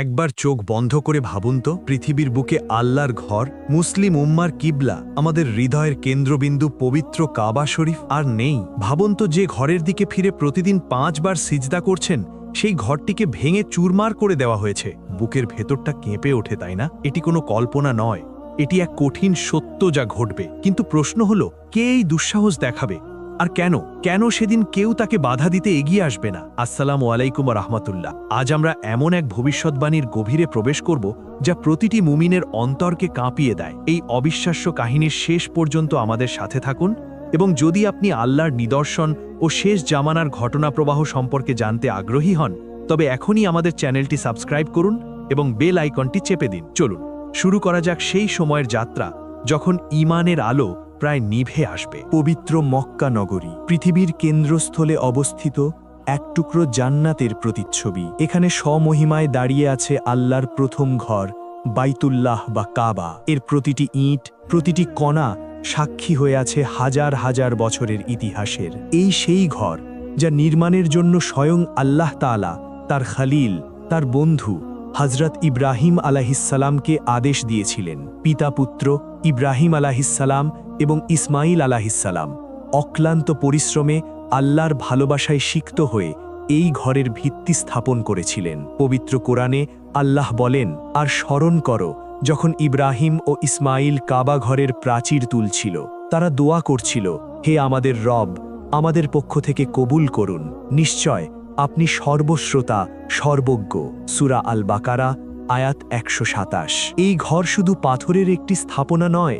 একবার চোখ বন্ধ করে ভাবুন তো, পৃথিবীর বুকে আল্লাহর ঘর, মুসলিম উম্মার কিবলা, আমাদের হৃদয়ের কেন্দ্রবিন্দু পবিত্র কাবা শরীফ আর নেই। ভাবুন তো, যে ঘরের দিকে ফিরে প্রতিদিন 5 বার সিজদা করছেন, সেই ঘরটিকে ভেঙে চুরমার করে দেওয়া হয়েছে। বুকের ভেতরটা কেঁপে ওঠে, তাই না? এটি কোনো কল্পনা নয়, এটি এক কঠিন সত্য যা ঘটবে। কিন্তু প্রশ্ন হলো, কে এই দুঃসাহস দেখাবে? আর কেন সেদিন কেউ তাকে বাধা দিতে এগিয়ে আসবে না? আসসালামু আলাইকুম রাহমাতুল্লাহ। আজ আমরা এমন এক ভবিষ্যৎবাণীর গভীরে প্রবেশ করব যা প্রতিটি মুমিনের অন্তরকে কাঁপিয়ে দেয়। এই অবিশ্বাস্য কাহিনীর শেষ পর্যন্ত আমাদের সাথে থাকুন, এবং যদি আপনি আল্লাহর নিদর্শন ও শেষ জামানার ঘটনাপ্রবাহ সম্পর্কে জানতে আগ্রহী হন, তবে এখনই আমাদের চ্যানেলটি সাবস্ক্রাইব করুন এবং বেল আইকনটি চেপে দিন। চলুন শুরু করা যাক সেই সময়ের যাত্রা যখন ঈমানের আলো প্রায় নিভে আসবে। পবিত্র মক্কা নগরী, পৃথিবীর কেন্দ্রস্থলে অবস্থিত এক টুকরো জান্নাতের প্রতিচ্ছবি। এখানে স্বমহিমায় দাঁড়িয়ে আছে আল্লাহর প্রথম ঘর, বাইতুল্লাহ বা কাবা। এর প্রতিটি ইঁট, প্রতিটি কণা সাক্ষী হয়ে আছে হাজার হাজার বছরের ইতিহাসের। এই সেই ঘর যা নির্মাণের জন্য স্বয়ং আল্লাহ তাআলা তার খলিল, তার বন্ধু হযরত ইব্রাহিম আলাইহিসসালামকে আদেশ দিয়েছিলেন। পিতা পুত্র ইব্রাহিম আলাইহিসসালাম এবং ইসমাইল আলাইহিসসালাম অক্লান্ত পরিশ্রমে আল্লাহর ভালোবাসায় সিক্ত হয়ে এই ঘরের ভিত্তি স্থাপন করেছিলেন। পবিত্র কোরআনে আল্লাহ বলেন, আর স্মরণ করো যখন ইব্রাহিম ও ইসমাইল কাবা ঘরের প্রাচীর তুলছিল। তারা দোয়া করছিল, হে আমাদের রব, আমাদের পক্ষ থেকে কবুল করুন। নিশ্চয় আপনি সর্বশ্রোতা, সর্বজ্ঞ। সূরা আল বাকারা আয়াত 127। এই ঘর শুধু পাথরের একটি স্থাপনা নয়,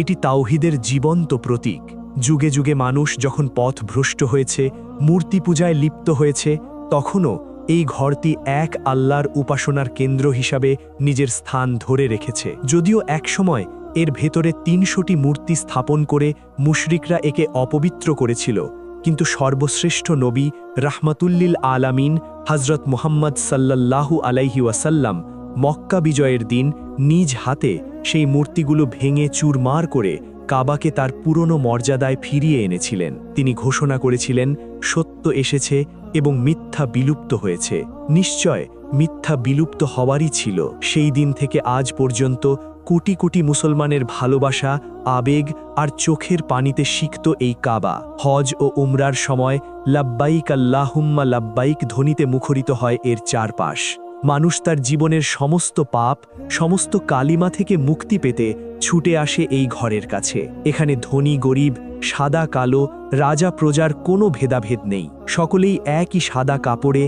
এটি তাওহীদের জীবন্ত প্রতীক। যুগে যুগে মানুষ যখন পথ ভ্রষ্ট হয়েছে, মূর্তি পূজায় লিপ্ত হয়েছে, তখনও এই ঘরটি এক আল্লাহর উপাসনার কেন্দ্র হিসাবে নিজের স্থান ধরে রেখেছে। যদিও একসময় এর ভেতরে 300টি মূর্তি স্থাপন করে মুশরিকরা একে অপবিত্র করেছিল, কিন্তু সর্বশ্রেষ্ঠ নবী রাহমাতুল্লিল আলামিন হযরত মুহাম্মদ সাল্লাল্লাহু আলাইহি ওয়াসাল্লাম মক্কা বিজয়ের দিন নিজ হাতে সেই মূর্তিগুলো ভেঙে চুরমার করে কাবাকে তার পুরনো মর্যাদায় ফিরিয়ে এনেছিলেন। তিনি ঘোষণা করেছিলেন, সত্য এসেছে এবং মিথ্যা বিলুপ্ত হয়েছে। নিশ্চয় মিথ্যা বিলুপ্ত হওয়ারই ছিল। সেই দিন থেকে আজ পর্যন্ত কোটি কোটি মুসলমানের ভালোবাসা, আবেগ আর চোখের পানিতে সিক্ত এই কাবা। হজ ও উমরার সময় লাব্বাইক আল্লাহুম্মা লাব্বাইক ধ্বনিতে মুখরিত হয় এর চারপাশ। মানুষ তার জীবনের সমস্ত পাপ, সমস্ত কালিমা থেকে মুক্তি পেতে ছুটে আসে এই ঘরের কাছে। এখানে ধনী গরিব, সাদা কালো, রাজা প্রজার কোনো ভেদাভেদ নেই। সকলেই একই সাদা কাপড়ে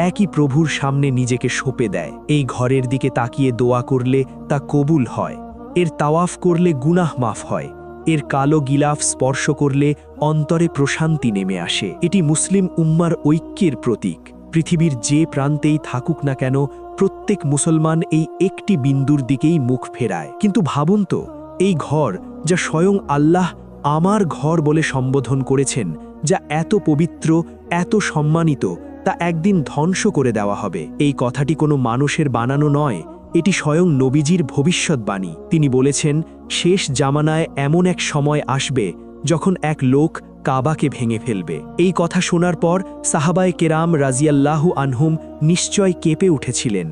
একই প্রভুর সামনে নিজেকে সঁপে দেয়। এই ঘরের দিকে তাকিয়ে দোয়া করলে তা কবুল হয়, এর তাওয়াফ করলে গুনাহ মাফ হয়, এর কালো গিলাফ স্পর্শ করলে অন্তরে প্রশান্তি নেমে আসে। এটি মুসলিম উম্মার ঐক্যের প্রতীক। পৃথিবীর যে প্রান্তেই থাকুক না কেন, প্রত্যেক মুসলমান এই একটি বিন্দুর দিকেই মুখ ফেরায়। কিন্তু ভাবুন তো, এই ঘর যা স্বয়ং আল্লাহ আমার ঘর বলে সম্বোধন করেছেন, যা এত পবিত্র, এত সম্মানিত, তা একদিন ধ্বংস করে দেওয়া হবে। এই কথাটি কোনো মানুষের বানানো নয়, এটি স্বয়ং নবীজির ভবিষ্যৎবাণী। তিনি বলেছেন, শেষ জামানায় এমন এক সময় আসবে যখন এক লোক কাবাকে ভেঙে ফেলবে। এই কথা শোনার পর সাহাবায়ে কেরাম রাজিয়াল্লাহু আনহুম নিশ্চয় কেঁপে উঠেছিলেন।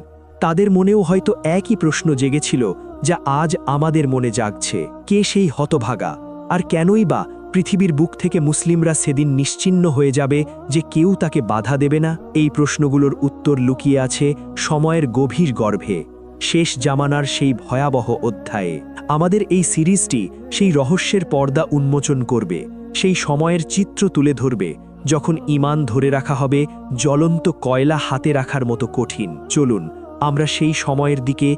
তাদের মনেও হয়তো একই প্রশ্ন জেগেছিল যা আজ আমাদের মনে জাগছে, কে সেই হতভাগা? আর কেনই বা পৃথিবীর বুক থেকে মুসলিমরা সেদিন নিশ্চিহ্ন হয়ে যাবে যে কেউ তাকে বাধা দেবে না? এই প্রশ্নগুলোর উত্তর লুকিয়ে আছে সময়ের গভীর গর্ভে, শেষ জামানার সেই ভয়াবহ অধ্যায়ে। আমাদের এই সিরিজটি সেই রহস্যের পর্দা উন্মোচন করবে, সেই সময়ের চিত্র তুলে ধরবে যখন ঈমান ধরে রাখা হবে জ্বলন্ত কয়লা হাতে রাখার মতো কঠিন। চলুন আমরা সেই সময়ের দিকে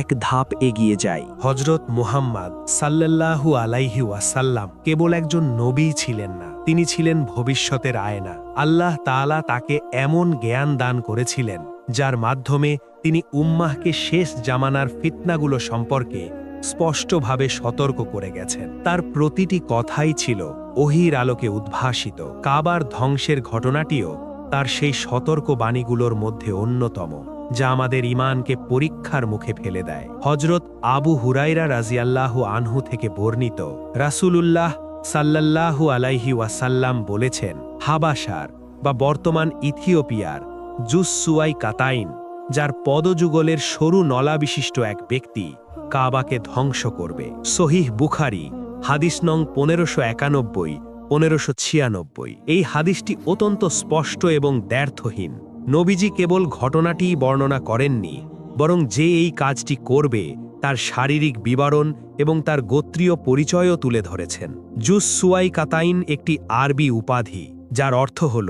এক ধাপ এগিয়ে যাই। হযরত মুহাম্মদ সাল্লাল্লাহু আলাইহি ওয়াসাল্লাম কেবল একজন নবী ছিলেন না, তিনি ছিলেন ভবিষ্যতের আয়না। আল্লাহ তাআলা তাকে এমন জ্ঞান দান করেছিলেন যার মাধ্যমে তিনি উম্মাহকে শেষ জামানার ফিতনাগুলো সম্পর্কে স্পষ্টভাবে সতর্ক করে গেছেন। তার প্রতিটি কথাই ছিল ওহীর আলোকে উদ্ভাসিত। কাবার ধ্বংসের ঘটনাটিও তার সেই সতর্ক বাণীগুলোর মধ্যে অন্যতম, যা আমাদের ঈমানকে পরীক্ষার মুখে ফেলে দেয়। হযরত আবু হুরায়রা রাদিয়াল্লাহু আনহু থেকে বর্ণিত, রাসূলুল্লাহ সাল্লাল্লাহু আলাইহি ওয়াসাল্লাম বলেছেন, হাবাসার বা বর্তমান ইথিওপিয়ার জুসসুয়াই কাতাইন যার পদযুগলের সরু নলা বিশিষ্ট এক ব্যক্তি কাবাকে ধ্বংস করবে। সহিহ বুখারী হাদিস নং 1591, 1596। এই হাদিসটি অত্যন্ত স্পষ্ট এবং দ্ব্যর্থহীন। নবীজি কেবল ঘটনাটিই বর্ণনা করেননি, বরং যে এই কাজটি করবে তার শারীরিক বিবরণ এবং তার গোত্রীয় পরিচয়ও তুলে ধরেছেন। জুস সুয়াই কাতাইন একটি আরবি উপাধি, যার অর্থ হল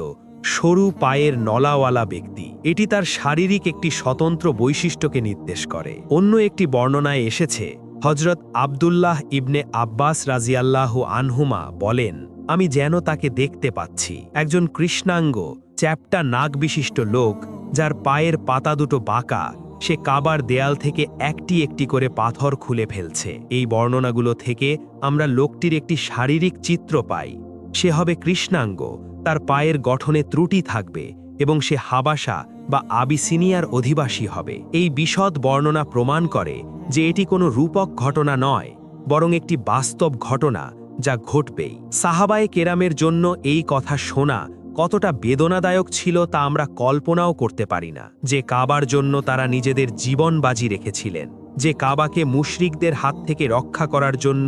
সরু পায়ের নলাওয়ালা ব্যক্তি। এটি তার শারীরিক একটি স্বতন্ত্র বৈশিষ্ট্যকে নির্দেশ করে। অন্য একটি বর্ণনায় এসেছে, হজরত আবদুল্লাহ ইবনে আব্বাস রাজিয়াল্লাহু আনহুমা বলেন, আমি যেন তাকে দেখতে পাচ্ছি, একজন কৃষ্ণাঙ্গ চ্যাপ্টা নাক বিশিষ্ট লোক, যার পায়ের পাতা দুটো বাঁকা। সে কাবার দেয়াল থেকে একটি একটি করে পাথর খুলে ফেলছে। এই বর্ণনাগুলো থেকে আমরা লোকটির একটি শারীরিক চিত্র পাই। সে হবে কৃষ্ণাঙ্গ, তার পায়ের গঠনে ত্রুটি থাকবে এবং সে হাবাসা বা আবিসিনিয়ার অধিবাসী হবে। এই বিশদ বর্ণনা প্রমাণ করে যে এটি কোনো রূপক ঘটনা নয়, বরং একটি বাস্তব ঘটনা যা ঘটবেই। সাহাবায়ে কেরামের জন্য এই কথা শোনা কতটা বেদনাদায়ক ছিল তা আমরা কল্পনাও করতে পারি না। যে কাবার জন্য তারা নিজেদের জীবন বাজি রেখেছিলেন, যে কাবাকে মুশরিকদের হাত থেকে রক্ষা করার জন্য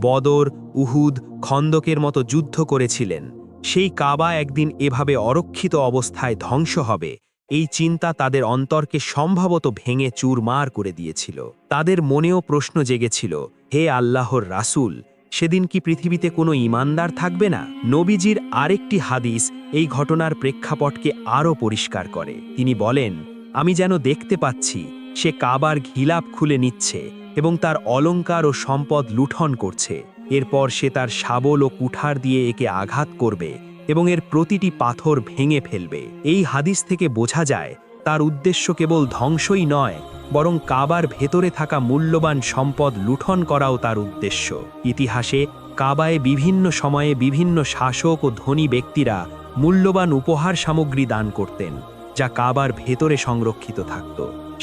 বদর, উহুদ, খন্দকের মতো যুদ্ধ করেছিলেন, সেই কাবা একদিন এভাবে অরক্ষিত অবস্থায় ধ্বংস হবে, এই চিন্তা তাদের অন্তরকে সম্ভবত ভেঙে চুরমার করে দিয়েছিল। তাদের মনেও প্রশ্ন জেগেছিল, হে আল্লাহর রাসূল, সেদিন কি পৃথিবীতে কোনো ঈমানদার থাকবে না? নবীজির আরেকটি হাদিস এই ঘটনার প্রেক্ষাপটকে আরও পরিষ্কার করে। তিনি বলেন, আমি যেন দেখতে পাচ্ছি সে কাবার ঘিলাপ খুলে নিচ্ছে এবং তার অলংকার ও সম্পদ লুঠন করছে। এরপর সে তার শাবল ও কুঠার দিয়ে একে আঘাত করবে এবং এর প্রতিটি পাথর ভেঙে ফেলবে। এই হাদিস থেকে বোঝা যায় তার উদ্দেশ্য কেবল ধ্বংসই নয়, বরং কাবার ভেতরে থাকা মূল্যবান সম্পদ লুঠন করাও তার উদ্দেশ্য। ইতিহাসে কাবায় বিভিন্ন সময়ে বিভিন্ন শাসক ও ধনী ব্যক্তিরা মূল্যবান উপহার সামগ্রী দান করতেন, যা কাবার ভেতরে সংরক্ষিত থাকত।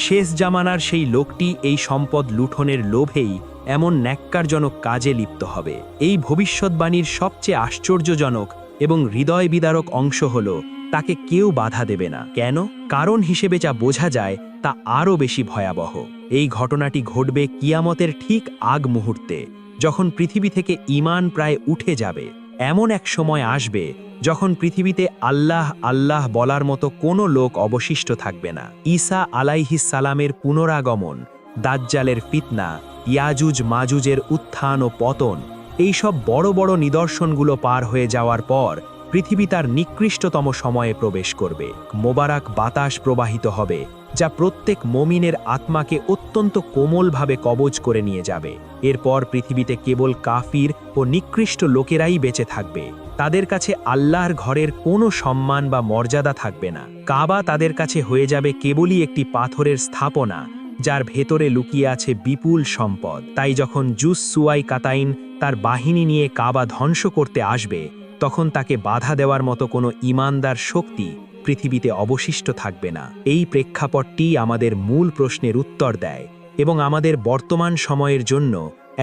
শেষ জামানার সেই লোকটি এই সম্পদ লুঠনের লোভেই এমন ন্যাক্কারজনক কাজে লিপ্ত হবে। এই ভবিষ্যৎবাণীর সবচেয়ে আশ্চর্যজনক এবং হৃদয় বিদারক অংশ হল, তাকে কেউ বাধা দেবে না। কেন? কারণ হিসেবে যা বোঝা যায় তা আরও বেশি ভয়াবহ। এই ঘটনাটি ঘটবে কিয়ামতের ঠিক আগ মুহূর্তে, যখন পৃথিবী থেকে ঈমান প্রায় উঠে যাবে। এমন এক সময় আসবে যখন পৃথিবীতে আল্লাহ আল্লাহ বলার মতো কোনো লোক অবশিষ্ট থাকবে না। ঈসা আলাইহিস সালামের পুনরাগমন, দাজ্জালের ফিতনা, ইয়াজুজ মাজুজের উত্থান ও পতন, এই সব বড় বড় নিদর্শনগুলো পার হয়ে যাওয়ার পর পৃথিবী তার নিকৃষ্টতম সময়ে প্রবেশ করবে। মোবারক বাতাস প্রবাহিত হবে, যা প্রত্যেক মমিনের আত্মাকে অত্যন্ত কোমলভাবে কবজ করে নিয়ে যাবে। এরপর পৃথিবীতে কেবল কাফির ও নিকৃষ্ট লোকেরাই বেঁচে থাকবে। তাদের কাছে আল্লাহর ঘরের কোনো সম্মান বা মর্যাদা থাকবে না। কাবা তাদের কাছে হয়ে যাবে কেবলই একটি পাথরের স্থাপনা, যার ভেতরে লুকিয়ে আছে বিপুল সম্পদ। তাই যখন জুস সুয়াই কাতাইন তার বাহিনী নিয়ে কাবা ধ্বংস করতে আসবে, তখন তাকে বাধা দেওয়ার মতো কোনো ঈমানদার শক্তি পৃথিবীতে অবশিষ্ট থাকবে না। এই প্রেক্ষাপটটি আমাদের মূল প্রশ্নের উত্তর দেয় এবং আমাদের বর্তমান সময়ের জন্য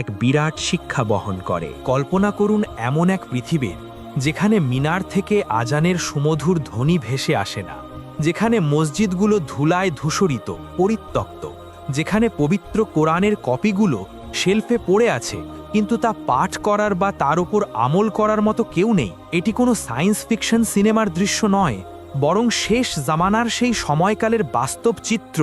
এক বিরাট শিক্ষা বহন করে। কল্পনা করুন এমন এক পৃথিবীর যেখানে মিনার থেকে আজানের সুমধুর ধ্বনি ভেসে আসে না, যেখানে মসজিদগুলো ধুলায় ধূসরিত, পরিত্যক্ত, যেখানে পবিত্র কোরআনের কপিগুলো শেলফে পড়ে আছে, কিন্তু তা পাঠ করার বা তার উপর আমল করার মতো কেউ নেই। এটি কোনো সায়েন্স ফিকশন সিনেমার দৃশ্য নয়, বরং শেষ জামানার সেই সময়কালের বাস্তব চিত্র,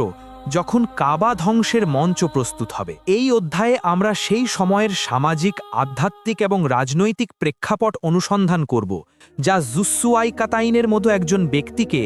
যখন কাবা ধ্বংসের মঞ্চ প্রস্তুত হবে। এই অধ্যায়ে আমরা সেই সময়ের সামাজিক, আধ্যাত্মিক এবং রাজনৈতিক প্রেক্ষাপট অনুসন্ধান করব, যা জুসুয়াই কাতাইনের মতো একজন ব্যক্তিকে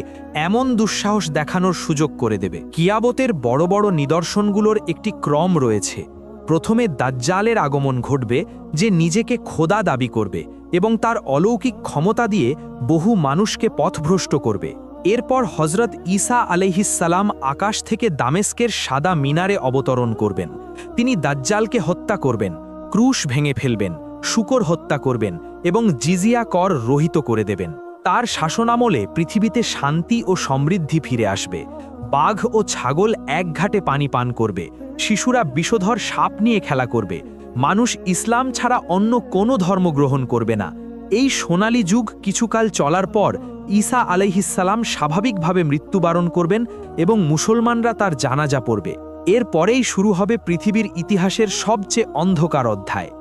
এমন দুঃসাহস দেখানোর সুযোগ করে দেবে। কিয়ামতের বড় বড় নিদর্শনগুলোর একটি ক্রম রয়েছে। প্রথমে দাজ্জালের আগমন ঘটবে, যে নিজেকে খোদা দাবি করবে এবং তার অলৌকিক ক্ষমতা দিয়ে বহু মানুষকে পথভ্রষ্ট করবে। এরপর হজরত ঈসা আলাইহিস সালাম আকাশ থেকে দামেস্কের সাদা মিনারে অবতরণ করবেন। তিনি দাজ্জালকে হত্যা করবেন, ক্রুশ ভেঙে ফেলবেন, শূকর হত্যা করবেন এবং জিজিয়া কর রহিত করে দেবেন। তার শাসনামলে পৃথিবীতে শান্তি ও সমৃদ্ধি ফিরে আসবে। বাঘ ও ছাগল এক ঘাটে পানি পান করবে, শিশুরা বিষধর সাপ নিয়ে খেলা করবে, মানুষ ইসলাম ছাড়া অন্য কোনো ধর্ম গ্রহণ করবে না। এই সোনালী যুগ কিছুকাল চলার পর ঈসা আলাইহিসসালাম স্বাভাবিকভাবে মৃত্যুবরণ করবেন এবং মুসলমানরা তার জানাজা পড়বে। এর পরেই শুরু হবে পৃথিবীর ইতিহাসের সবচেয়ে অন্ধকার অধ্যায়।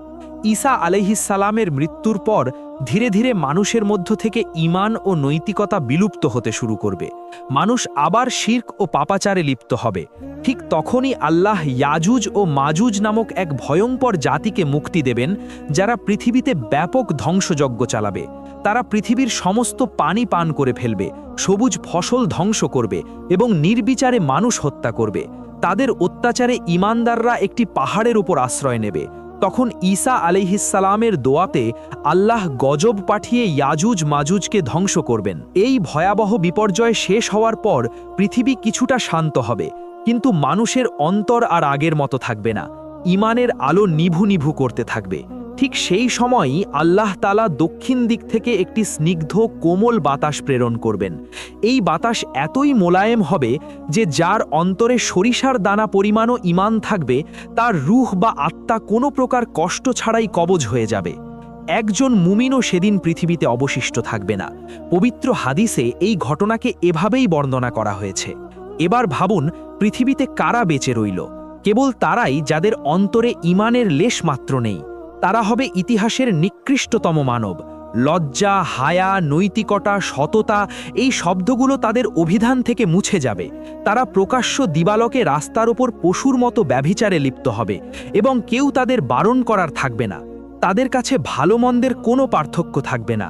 ঈসা আলাইহিসসালামের মৃত্যুর পর ধীরে ধীরে মানুষের মধ্য থেকে ঈমান ও নৈতিকতা বিলুপ্ত হতে শুরু করবে। মানুষ আবার শিরক ও পাপাচারে লিপ্ত হবে। ঠিক তখনই আল্লাহ ইয়াজুজ ও মাজুজ নামক এক ভয়ঙ্কর জাতিকে মুক্তি দেবেন, যারা পৃথিবীতে ব্যাপক ধ্বংসযজ্ঞ চালাবে। তারা পৃথিবীর সমস্ত পানি পান করে ফেলবে, সবুজ ফসল ধ্বংস করবে এবং নির্বিচারে মানুষ হত্যা করবে। তাদের অত্যাচারে ঈমানদাররা একটি পাহাড়ের উপর আশ্রয় নেবে। তখন ঈসা আলাইহিসসালামের দোয়াতে আল্লাহ গজব পাঠিয়ে ইয়াজুজ মাজুজকে ধ্বংস করবেন। এই ভয়াবহ বিপর্যয় শেষ হওয়ার পর পৃথিবী কিছুটা শান্ত হবে, কিন্তু মানুষের অন্তর আর আগের মতো থাকবে না। ঈমানের আলো নিভু নিভু করতে থাকবে। ঠিক সেই সময়ই আল্লাহ তাআলা দক্ষিণ দিক থেকে একটি স্নিগ্ধ কোমল বাতাস প্রেরণ করবেন। এই বাতাস এতই মোলায়েম হবে যে যার অন্তরে সরিষার দানা পরিমাণও ঈমান থাকবে, তার রূহ বা আত্মা কোনো প্রকার কষ্ট ছাড়াই কবজ হয়ে যাবে। একজন মুমিনও সেদিন পৃথিবীতে অবশিষ্ট থাকবে না। পবিত্র হাদিসে এই ঘটনাকে এভাবেই বর্ণনা করা হয়েছে। এবার ভাবুন, পৃথিবীতে কারা বেঁচে রইল? কেবল তারাই যাদের অন্তরে ঈমানের লেশ মাত্র নেই। তারা হবে ইতিহাসের নিকৃষ্টতম মানব। লজ্জা, হায়া, নৈতিকতা, সততা, এই শব্দগুলো তাদের অভিধান থেকে মুছে যাবে। তারা প্রকাশ্য দিবালোকে রাস্তার ওপর পশুর মতো ব্যভিচারে লিপ্ত হবে এবং কেউ তাদের বারণ করার থাকবে না। তাদের কাছে ভালো মন্দের কোনো পার্থক্য থাকবে না।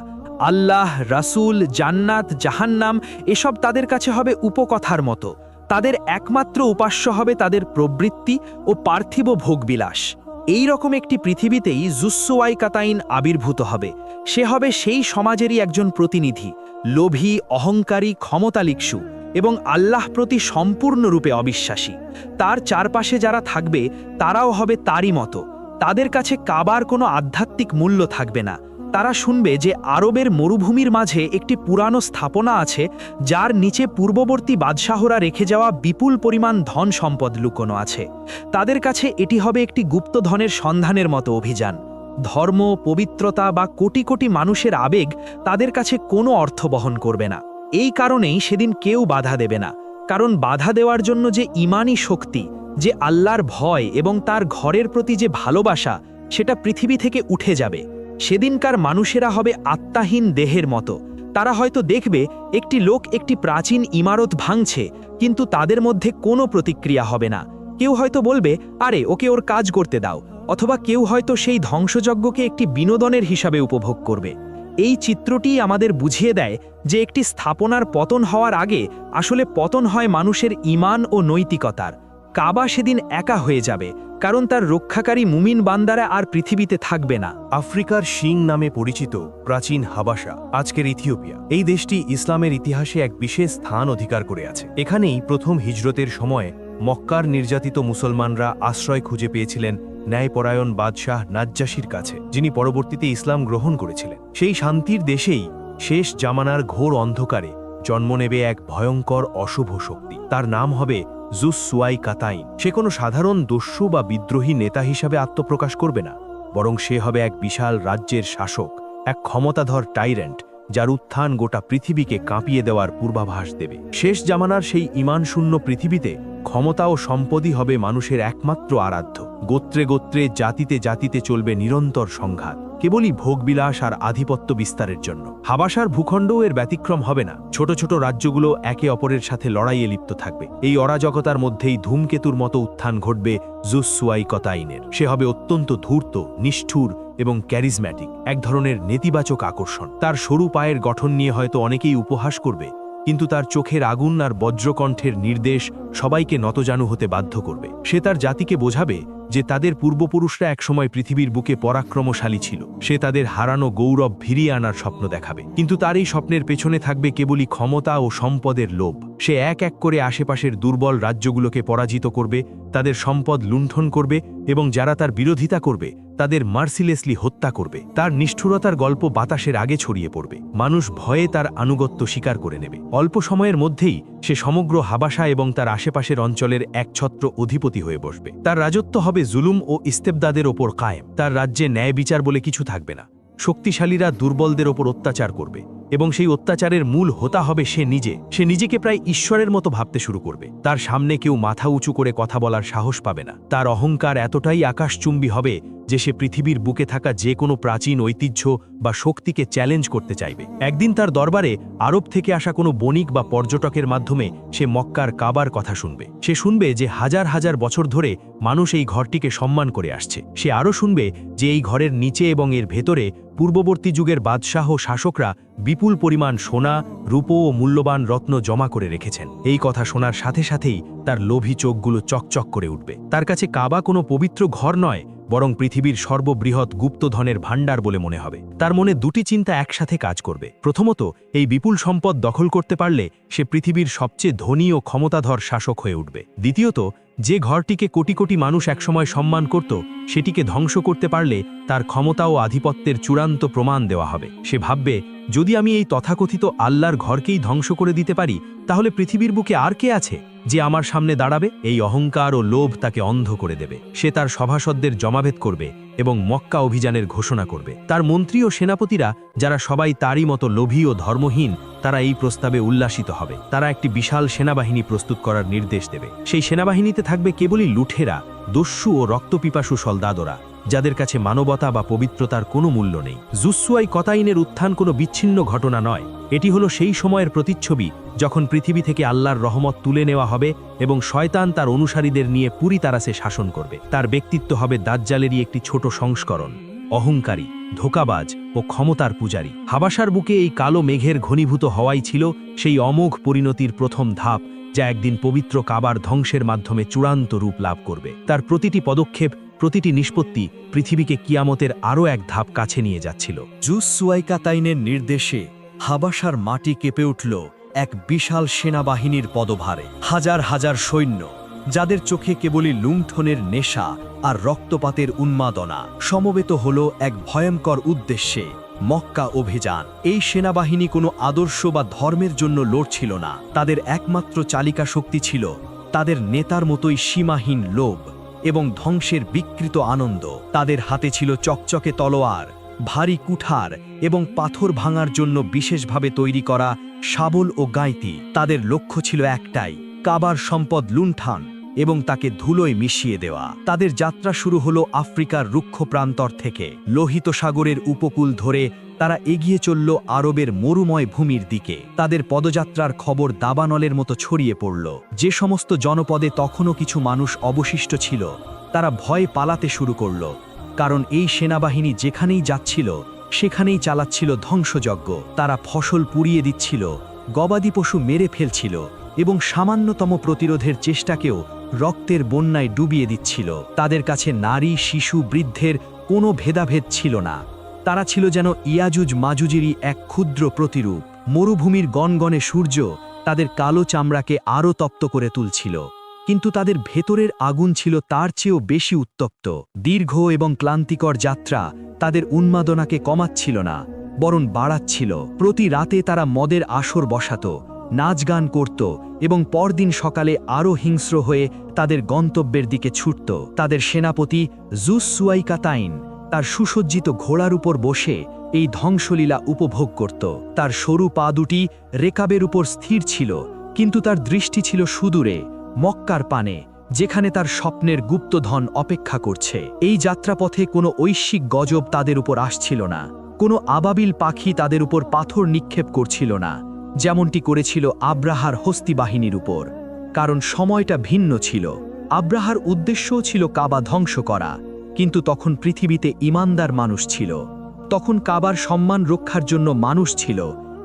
আল্লাহ, রাসূল, জান্নাত, জাহান্নাম এসব তাদের কাছে হবে উপকথার মতো। তাদের একমাত্র উপাস্য হবে তাদের প্রবৃত্তি ও পার্থিব ভোগবিলাস। এই রকম একটি পৃথিবীতেই জুসওয়াই কাতাইন আবির্ভূত হবে। সে হবে সেই সমাজেরই একজন প্রতিনিধি, লোভী, অহংকারী, ক্ষমতালিপ্সু এবং আল্লাহ প্রতি সম্পূর্ণরূপে অবিশ্বাসী। তার চারপাশে যারা থাকবে তারাও হবে তারই মতো। তাদের কাছে কাবার কোনো আধ্যাত্মিক মূল্য থাকবে না। তারা শুনবে যে আরবের মরুভূমির মাঝে একটি পুরানো স্থাপনা আছে, যার নিচে পূর্ববর্তী বাদশাহরা রেখে যাওয়া বিপুল পরিমাণ ধন সম্পদ লুকোনো আছে। তাদের কাছে এটি হবে একটি গুপ্তধনের সন্ধানের মতো অভিযান। ধর্ম, পবিত্রতা বা কোটি কোটি মানুষের আবেগ তাদের কাছে কোনো অর্থ বহন করবে না। এই কারণেই সেদিন কেউ বাধা দেবে না, কারণ বাধা দেওয়ার জন্য যে ঈমানি শক্তি, যে আল্লাহর ভয় এবং তার ঘরের প্রতি যে ভালোবাসা, সেটা পৃথিবী থেকে উঠে যাবে। সেদিনকার মানুষেরা হবে আত্মাহীন দেহের মতো। তারা হয়তো দেখবে একটি লোক একটি প্রাচীন ইমারত ভাঙছে, কিন্তু তাদের মধ্যে কোনো প্রতিক্রিয়া হবে না। কেউ হয়তো বলবে, আরে ওকে ওর কাজ করতে দাও, অথবা কেউ হয়তো সেই ধ্বংসযজ্ঞকে একটি বিনোদনের হিসাবে উপভোগ করবে। এই চিত্রটি আমাদের বুঝিয়ে দেয় যে একটি স্থাপনার পতন হওয়ার আগে আসলে পতন হয় মানুষের ঈমান ও নৈতিকতার। কাবা সেদিন একা হয়ে যাবে, কারণ তার রক্ষাকারী মুমিন বান্দারা আর পৃথিবীতে থাকবে না। আফ্রিকার শিং নামে পরিচিত প্রাচীন হাবাসা, আজকের ইথিওপিয়া, এই দেশটি ইসলামের ইতিহাসে এক বিশেষ স্থান অধিকার করে আছে। এখানেই প্রথম হিজরতের সময় মক্কার নির্যাতিত মুসলমানরা আশ্রয় খুঁজে পেয়েছিলেন ন্যায়পরায়ণ বাদশাহ নাজ্জাশীর কাছে, যিনি পরবর্তীতে ইসলাম গ্রহণ করেছিলেন। সেই শান্তির দেশেই শেষ জামানার ঘোর অন্ধকারে জন্ম নেবে এক ভয়ঙ্কর অশুভ শক্তি। তার নাম হবে জুসওয়াই কাতাইন। সে কোনো সাধারণ দস্যু বা বিদ্রোহী নেতা হিসাবে আত্মপ্রকাশ করবে না, বরং সে হবে এক বিশাল রাজ্যের শাসক, এক ক্ষমতাধর টাইরেন্ট, যার উত্থান গোটা পৃথিবীকে কাঁপিয়ে দেওয়ার পূর্বাভাস দেবে। শেষ জামানার সেই ঈমানশূন্য পৃথিবীতে ক্ষমতা ও সম্পদই হবে মানুষের একমাত্র আরাধ্য। গোত্রে গোত্রে, জাতিতে জাতিতে চলবে নিরন্তর সংঘাত, কেবলই ভোগবিলাস আর আধিপত্য বিস্তারের জন্য। হাবাসার ভূখণ্ডও এর ব্যতিক্রম হবে না। ছোট ছোট রাজ্যগুলো একে অপরের সাথে লড়াইয়ে লিপ্ত থাকবে। এই অরাজকতার মধ্যেই ধূমকেতুর মতো উত্থান ঘটবে জুসওয়াই কাতাইনের। সে হবে অত্যন্ত ধূর্ত, নিষ্ঠুর এবং ক্যারিজম্যাটিক, এক ধরনের নেতিবাচক আকর্ষণ। তার সরু পায়ের গঠন নিয়ে হয়তো অনেকেই উপহাস করবে, কিন্তু তার চোখের আগুন আর বজ্রকণ্ঠের নির্দেশ সবাইকে নতজানু হতে বাধ্য করবে। সে তার জাতিকে বোঝাবে যে তাদের পূর্বপুরুষরা একসময় পৃথিবীর বুকে পরাক্রমশালী ছিল। সে তাদের হারানো গৌরব ফিরিয়ে আনার স্বপ্ন দেখাবে, কিন্তু তার এই স্বপ্নের পেছনে থাকবে কেবলই ক্ষমতা ও সম্পদের লোভ। সে এক এক করে আশেপাশের দুর্বল রাজ্যগুলোকে পরাজিত করবে, তাদের সম্পদ লুণ্ঠন করবে এবং যারা তার বিরোধিতা করবে তাদের মার্সিলেসলি হত্যা করবে। তার নিষ্ঠুরতার গল্প বাতাসের আগে ছড়িয়ে পড়বে। মানুষ ভয়ে তার আনুগত্য স্বীকার করে নেবে। অল্প সময়ের মধ্যেই সে সমগ্র হাবাসা এবং তার আশেপাশের অঞ্চলের একছত্র অধিপতি হয়ে বসবে। তার রাজত্ব হবে জুলুম ও ইস্তেবদাদের ওপর কায়েম। তার রাজ্যে ন্যায় বিচার বলে কিছু থাকবে না। শক্তিশালীরা দুর্বলদের ওপর অত্যাচার করবে এবং সেই অত্যাচারের মূল হোতা হবে সে নিজেকে প্রায় ঈশ্বরের মতো ভাবতে শুরু করবে। তার সামনে কেউ মাথা উঁচু করে কথা বলার সাহস পাবে না। তার অহংকার এতটাই আকাশচুম্বী হবে যে সে পৃথিবীর বুকে থাকা যে কোনো প্রাচীন ঐতিহ্য বা শক্তিকে চ্যালেঞ্জ করতে চাইবে। একদিন তার দরবারে আরব থেকে আসা কোনো বণিক বা পর্যটকের মাধ্যমে সে মক্কার কাবার কথা শুনবে। সে শুনবে যে হাজার হাজার বছর ধরে মানুষ এই ঘরটিকে সম্মান করে আসছে। সে আরও শুনবে যে এই ঘরের নিচে এবং এর ভেতরে পূর্ববর্তী যুগের বাদশাহ ও শাসকরা বিপুল পরিমাণ সোনা, রূপো ও মূল্যবান রত্ন জমা করে রেখেছেন। এই কথা শোনার সাথে সাথেই তার লোভী চোখগুলো চকচক করে উঠবে। তার কাছে কাবা কোনো পবিত্র ঘর নয়, বরং পৃথিবীর সর্ববৃহৎ গুপ্তধনের ভাণ্ডার বলে মনে হবে। তার মনে দুটি চিন্তা একসাথে কাজ করবে। প্রথমত, এই বিপুল সম্পদ দখল করতে পারলে সে পৃথিবীর সবচেয়ে ধনী ও ক্ষমতাধর শাসক হয়ে উঠবে। দ্বিতীয়ত, যে ঘরটিকে কোটি কোটি মানুষ একসময় সম্মান করত, সেটিকে ধ্বংস করতে পারলে তার ক্ষমতা ও আধিপত্যের চূড়ান্ত প্রমাণ দেওয়া হবে। সে ভাববে, যদি আমি এই তথাকথিত আল্লাহর ঘরকেই ধ্বংস করে দিতে পারি, তাহলে পৃথিবীর বুকে আর কে আছে যে আমার সামনে দাঁড়াবে? এই অহংকার ও লোভ তাকে অন্ধ করে দেবে। সে তার সভাসদদের জমায়েত করবে এবং মক্কা অভিযানের ঘোষণা করবে। তার মন্ত্রী ও সেনাপতিরা, যারা সবাই তারই মতো লোভী ও ধর্মহীন, তারা এই প্রস্তাবে উল্লাসিত হবে। তারা একটি বিশাল সেনাবাহিনী প্রস্তুত করার নির্দেশ দেবে। সেই সেনাবাহিনীতে থাকবে কেবলই লুঠেরা, দস্যু ও রক্তপিপাসু সলদাদরা, যাদের কাছে মানবতা বা পবিত্রতার কোনো মূল্য নেই। জুসুয়াই কতাইনের উত্থান কোনো বিচ্ছিন্ন ঘটনা নয়। এটি হলো সেই সময়ের প্রতিচ্ছবি যখন পৃথিবী থেকে আল্লাহর রহমত তুলে নেওয়া হবে এবং শয়তান তার অনুসারীদের নিয়ে পুরি তারাসে শাসন করবে। তার ব্যক্তিত্ব হবে দাজ্জালেরই একটি ছোট সংস্করণ, অহংকারী, ধোঁকাবাজ ও ক্ষমতার পূজারী। হাবাসার বুকে এই কালো মেঘের ঘনীভূত হওয়াই ছিল সেই অমোঘ পরিণতির প্রথম ধাপ, যা একদিন পবিত্র কাবার ধ্বংসের মাধ্যমে চূড়ান্ত রূপ লাভ করবে। তার প্রতিটি পদক্ষেপ, প্রতিটি নিষ্পত্তি পৃথিবীকে কিয়ামতের আরও এক ধাপ কাছে নিয়ে যাচ্ছিল। জুসুয়াইকাতাইনের নির্দেশে হাবাসার মাটি কেঁপে উঠল এক বিশাল সেনাবাহিনীর পদভারে। হাজার হাজার সৈন্য, যাদের চোখে কেবলই লুণ্ঠনের নেশা আর রক্তপাতের উন্মাদনা, সমবেত হল এক ভয়ঙ্কর উদ্দেশ্যে, মক্কা অভিযান। এই সেনাবাহিনী কোনো আদর্শ বা ধর্মের জন্য লড়ছিল না। তাদের একমাত্র চালিকা শক্তি ছিল তাদের নেতার মতোই সীমাহীন লোভ এবং ধ্বংসের বিকৃত আনন্দ। তাদের হাতে ছিল চকচকে তলোয়ার, ভারী কুঠার এবং পাথর ভাঙার জন্য বিশেষভাবে তৈরি করা শাবল ও গাইতি। তাদের লক্ষ্য ছিল একটাই, কাবার সম্পদ লুণ্ঠন এবং তাকে ধুলোয় মিশিয়ে দেওয়া। তাদের যাত্রা শুরু হলো আফ্রিকার রুক্ষ প্রান্তর থেকে। লোহিত সাগরের উপকূল ধরে তারা এগিয়ে চলল আরবের মরুময় ভূমির দিকে। তাদের পদযাত্রার খবর দাবানলের মতো ছড়িয়ে পড়ল। যে সমস্ত জনপদে তখনও কিছু মানুষ অবশিষ্ট ছিল, তারা ভয়ে পালাতে শুরু করল, কারণ এই সেনাবাহিনী যেখানেই যাচ্ছিল সেখানেই চালাচ্ছিল ধ্বংসযজ্ঞ। তারা ফসল পুড়িয়ে দিচ্ছিল, গবাদি পশু মেরে ফেলছিল এবং সামান্যতম প্রতিরোধের চেষ্টাকেও রক্তের বন্যায় ডুবিয়ে দিচ্ছিল। তাদের কাছে নারী, শিশু, বৃদ্ধের কোনো ভেদাভেদ ছিল না। তারা ছিল যেন ইয়াজুজ মাজুজেরই এক ক্ষুদ্র প্রতিরূপ। মরুভূমির গনগনে সূর্য তাদের কালো চামড়াকে আরও তপ্ত করে তুলছিল, কিন্তু তাদের ভেতরের আগুন ছিল তার চেয়েও বেশি উত্তপ্ত। দীর্ঘ এবং ক্লান্তিকর যাত্রা তাদের উন্মাদনাকে কমাচ্ছিল না, বরং বাড়াচ্ছিল। প্রতি রাতে তারা মদের আসর বসাত, নাচ গান করত এবং পরদিন সকালে আরও হিংস্র হয়ে তাদের গন্তব্যের দিকে ছুটত। তাদের সেনাপতি জুসুয়াইকাতাইন তার সুসজ্জিত ঘোড়ার উপর বসে এই ধ্বংসলীলা উপভোগ করত। তার সরু পা দুটি রেকাবের উপর স্থির ছিল, কিন্তু তার দৃষ্টি ছিল সুদূরে, মক্কার পানে, যেখানে তার স্বপ্নের গুপ্তধন অপেক্ষা করছে। এই যাত্রাপথে কোনো ঐশ্বিক গজব তাদের উপর আসছিল না, কোনো আবাবিল পাখি তাদের উপর পাথর নিক্ষেপ করছিল না, যেমনটি করেছিল আব্রাহার হস্তি বাহিনীর উপর। কারণ সময়টা ভিন্ন ছিল। আব্রাহার উদ্দেশ্যও ছিল কাবা ধ্বংস করা, কিন্তু তখন পৃথিবীতে ঈমানদার মানুষ ছিল। তখন কাবার সম্মান রক্ষার জন্য মানুষ ছিল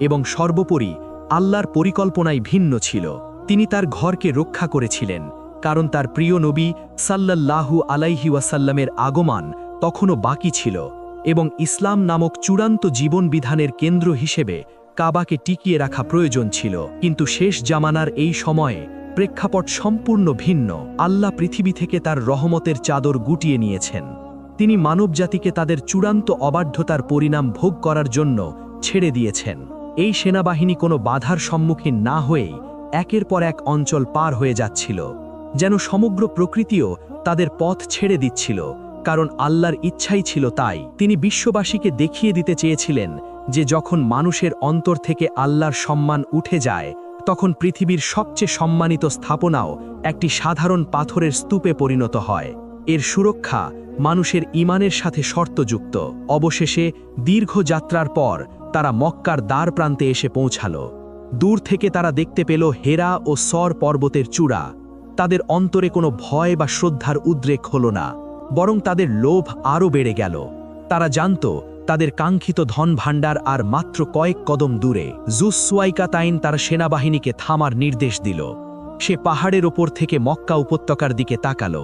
এবং সর্বোপরি আল্লাহর পরিকল্পনাই ভিন্ন ছিল। তিনি তার ঘরকে রক্ষা করেছিলেন, কারণ তার প্রিয় নবী সাল্লাল্লাহু আলাইহি ওয়াসাল্লামের আগমন তখনও বাকি ছিল এবং ইসলাম নামক চূড়ান্ত জীবন বিধানের কেন্দ্র হিসেবে কাবাকে টিকিয়ে রাখা প্রয়োজন ছিল। কিন্তু শেষ জামানার এই সময়ে প্রেক্ষাপট সম্পূর্ণ ভিন্ন। আল্লাহ পৃথিবী থেকে তার রহমতের চাদর গুটিয়ে নিয়েছেন। তিনি মানবজাতিকে তাদের চূড়ান্ত অবাধ্যতার পরিণাম ভোগ করার জন্য ছেড়ে দিয়েছেন। এই সেনাবাহিনী কোনো বাধার সম্মুখীন না হয়েই একের পর এক অঞ্চল পার হয়ে যাচ্ছিল, যেন সমগ্র প্রকৃতিও তাদের পথ ছেড়ে দিচ্ছিল কারণ আল্লাহর ইচ্ছাই ছিল তাই। তিনি বিশ্ববাসীকে দেখিয়ে দিতে চেয়েছিলেন যে যখন মানুষের অন্তর থেকে আল্লাহর সম্মান উঠে যায়, তখন পৃথিবীর সবচেয়ে সম্মানিত স্থাপনাও একটি সাধারণ পাথরের স্তূপে পরিণত হয়। এর সুরক্ষা মানুষের ঈমানের সাথে শর্তযুক্ত। অবশেষে দীর্ঘ যাত্রার পর তারা মক্কার দ্বার প্রান্তে এসে পৌঁছাল। দূর থেকে তারা দেখতে পেল হেরা ও সর পর্বতের চূড়া। তাদের অন্তরে কোনো ভয় বা শ্রদ্ধার উদ্রেক হল না, বরং তাদের লোভ আরও বেড়ে গেল। তারা জানত তাদের কাঙ্ক্ষিত ধন ভাণ্ডার আর মাত্র কয়েক কদম দূরে। জুসওয়াইকাতাইন তার সেনাবাহিনীকে থামার নির্দেশ দিল। সে পাহাড়ের ওপর থেকে মক্কা উপত্যকার দিকে তাকালো।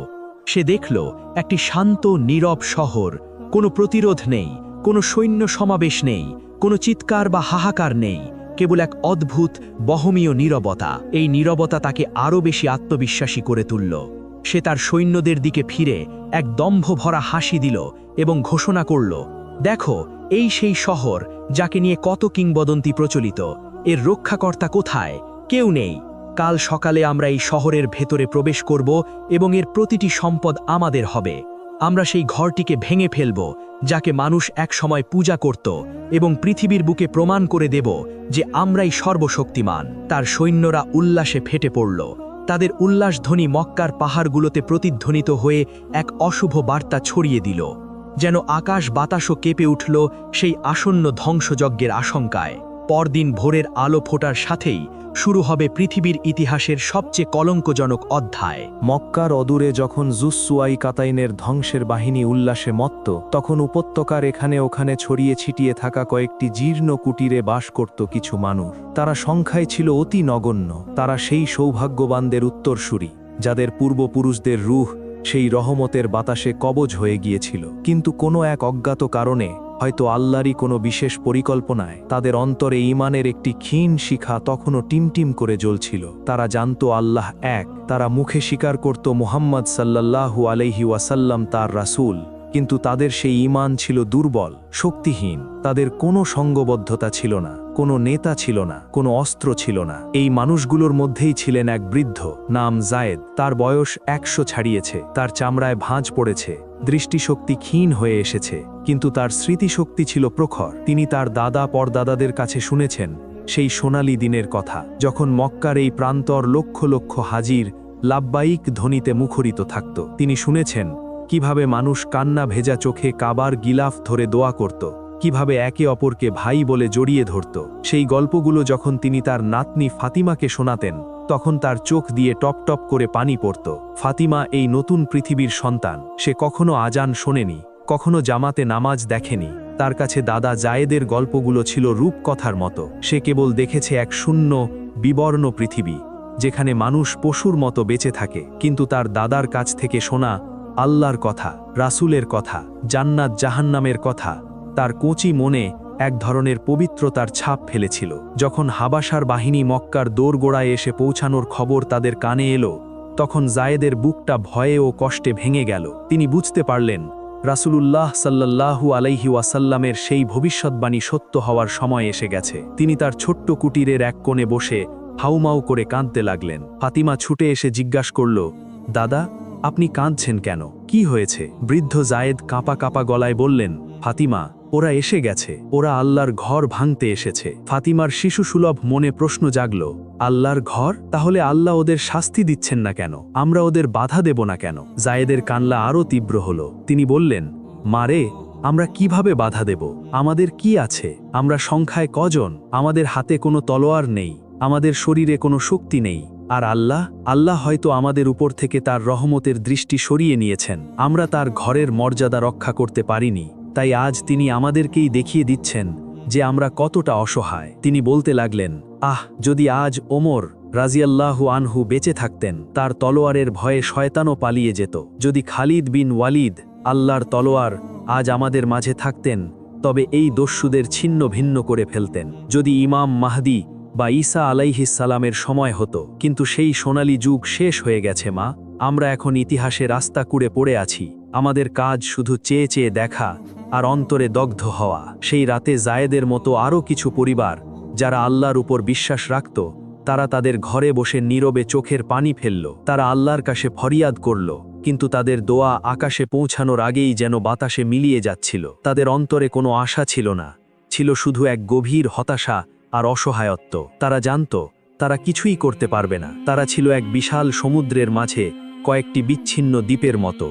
সে দেখল একটি শান্ত নীরব শহর। কোনো প্রতিরোধ নেই, কোনো সৈন্য সমাবেশ নেই, কোনো চিৎকার বা হাহাকার নেই, কেবল এক অদ্ভুত বহমীয় নীরবতা। এই নীরবতা তাকে আরও বেশি আত্মবিশ্বাসী করে তুলল। সে তার সৈন্যদের দিকে ফিরে এক দম্ভ ভরা হাসি দিল এবং ঘোষণা করল, দেখো, এই সেই শহর যাকে নিয়ে কত কিংবদন্তি প্রচলিত। এর রক্ষাকর্তা কোথায়? কেউ নেই। কাল সকালে আমরা এই শহরের ভেতরে প্রবেশ করব এবং এর প্রতিটি সম্পদ আমাদের হবে। আমরা সেই ঘরটিকে ভেঙে ফেলব যাকে মানুষ একসময় পূজা করত এবং পৃথিবীর বুকে প্রমাণ করে দেব যে আমরাই সর্বশক্তিমান। তার সৈন্যরা উল্লাসে ফেটে পড়ল। তাদের উল্লাসধ্বনি মক্কার পাহাড়গুলোতে প্রতিধ্বনিত হয়ে এক অশুভ বার্তা ছড়িয়ে দিল, যেন আকাশ বাতাসও কেঁপে উঠল সেই আসন্ন ধ্বংসযজ্ঞের আশঙ্কায়। পরদিন ভোরের আলো ফোটার সাথেই শুরু হবে পৃথিবীর ইতিহাসের সবচেয়ে কলঙ্কজনক অধ্যায়। মক্কার অদূরে যখন জুসওয়াইকাতাইনের ধ্বংসের বাহিনী উল্লাসে মত্ত, তখন উপত্যকার এখানে ওখানে ছড়িয়ে ছিটিয়ে থাকা কয়েকটি জীর্ণ কুটিরে বাস করত কিছু মানুষ। তারা সংখ্যায় ছিল অতি নগণ্য। তারা সেই সৌভাগ্যবানদের উত্তরসূরি যাদের পূর্বপুরুষদের রূহ সেই রহমতের বাতাসে কবজ হয়ে গিয়েছিল। কিন্তু কোনো এক অজ্ঞাত কারণে, হয়তো আল্লাহরই কোনো বিশেষ পরিকল্পনায়, তাদের অন্তরে ঈমানের একটি ক্ষীণ শিখা তখনও টিমটিম করে জ্বলছিল। তারা জানত আল্লাহ এক। তারা মুখে স্বীকার করত মুহাম্মদ সাল্লাল্লাহু আলাইহি ওয়াসাল্লাম তার রাসূল, কিন্তু তাদের সেই ঈমান ছিল দুর্বল, শক্তিহীন। তাদের কোনো সঙ্গবদ্ধতা ছিল না, কোনো নেতা ছিল না, কোনো অস্ত্র ছিল না। এই মানুষগুলোর মধ্যেই ছিলেন এক বৃদ্ধ, নাম জায়েদ। তার বয়স 100 ছাড়িয়েছে। তার চামড়ায় ভাঁজ পড়েছে, দৃষ্টিশক্তি ক্ষীণ হয়ে এসেছে, কিন্তু তার স্মৃতিশক্তি ছিল প্রখর। তিনি তার দাদা পরদাদাদের কাছে শুনেছেন সেই সোনালী দিনের কথা, যখন মক্কার এই প্রান্তর লক্ষ লক্ষ হাজির লাব্বাইক ধ্বনিতে মুখরিত থাকত। তিনি শুনেছেন কিভাবে মানুষ কান্না ভেজা চোখে কাবার গিলাফ ধরে দোয়া করত, কিভাবে একে অপরকে ভাই বলে জড়িয়ে ধরত। সেই গল্পগুলো যখন তিনি তার নাতনি ফাতিমাকে শোনাতেন, তখন তার চোখ দিয়ে টপ টপ করে পানি পড়ত। ফাতিমা এই নতুন পৃথিবীর সন্তান। সে কখনো আজান শোনেনি, কখনো জামাতে নামাজ দেখেনি। তার কাছে দাদা জায়েদের গল্পগুলো ছিল রূপকথার মতো। সে কেবল দেখেছে এক শূন্য বিবর্ণ পৃথিবী, যেখানে মানুষ পশুর মতো বেঁচে থাকে। কিন্তু তার দাদার কাছ থেকে শোনা আল্লাহর কথা, রাসূলের কথা, জান্নাত জাহান্নামের কথা তার কচি মনে এক ধরনের পবিত্রতার ছাপ ফেলেছিল। যখন হাবাসার বাহিনী মক্কার দোরগোড়ায় এসে পৌঁছানোর খবর তাদের কানে এলো, তখন জায়েদের বুকটা ভয়ে ও কষ্টে ভেঙে গেল। তিনি বুঝতে পারলেন রাসূলুল্লাহ সাল্লাল্লাহু আলাইহি ওয়াসাল্লামের সেই ভবিষ্যৎবাণী সত্য হওয়ার সময় এসে গেছে। তিনি তার ছোট্ট কুটিরের এক কোণে বসে হাউমাউ করে কাঁদতে লাগলেন। ফাতিমা ছুটে এসে জিজ্ঞাসা করল, দাদা, আপনি কাঁদছেন কেন? কি হয়েছে? বৃদ্ধ জায়েদ কাঁপা কাঁপা গলায় বললেন, ফাতিমা, ওরা এসে গেছে। ওরা আল্লাহর ঘর ভাঙতে এসেছে। ফাতিমার শিশুসুলভ মনে প্রশ্ন জাগল, আল্লাহর ঘর? তাহলে আল্লাহ ওদের শাস্তি দিচ্ছেন না কেন? আমরা ওদের বাধা দেব না কেন? জায়েদের কান্না আরও তীব্র হল। তিনি বললেন, মারে, আমরা কিভাবে বাধা দেব? আমাদের কি আছে? আমরা সংখ্যায় কজন? আমাদের হাতে কোনো তলোয়ার নেই, আমাদের শরীরে কোনো শক্তি নেই। আর আল্লাহ হয়তো আমাদের উপর থেকে তার রহমতের দৃষ্টি সরিয়ে নিয়েছেন। আমরা তার ঘরের মর্যাদা রক্ষা করতে পারিনি, তাই আজ তিনি আমাদেরকেই দেখিয়ে দিচ্ছেন যে আমরা কতটা অসহায়। তিনি বলতে লাগলেন, যদি আজ ওমর রাজিয়াল্লাহু আনহু বেঁচে থাকতেন, তার তলোয়ারের ভয়ে শয়তানও পালিয়ে যেত। যদি খালিদ বিন ওয়ালিদ, আল্লাহর তলোয়ার, আজ আমাদের মাঝে থাকতেন, তবে এই দস্যুদের ছিন্ন ভিন্ন করে ফেলতেন। যদি ইমাম মাহদি বা ঈসা আলাইহিস সালামের সময় হতো। কিন্তু সেই সোনালী যুগ শেষ হয়ে গেছে মা। আমরা এখন ইতিহাসে রাস্তা কুড়ে পড়ে আছি। আমাদের কাজ শুধু চেয়ে চেয়ে দেখা আর অন্তরে দগ্ধ হওয়া। সেই রাতে জায়েদের মতো আরও কিছু পরিবার যারা আল্লাহর উপর বিশ্বাস রাখত, তারা তাদের ঘরে বসে নীরবে চোখের পানি ফেলল। তারা আল্লাহর কাছে ফরিয়াদ করল, কিন্তু তাদের দোয়া আকাশে পৌঁছানোর আগেই যেন বাতাসে মিলিয়ে যাচ্ছিল। তাদের অন্তরে কোনো আশা ছিল না, ছিল শুধু এক গভীর হতাশা আর অসহায়ত্ব। তারা জানত তারা কিছুই করতে পারবে না। তারা ছিল এক বিশাল সমুদ্রের মাঝে কয়েকটি বিচ্ছিন্ন দ্বীপের মতো,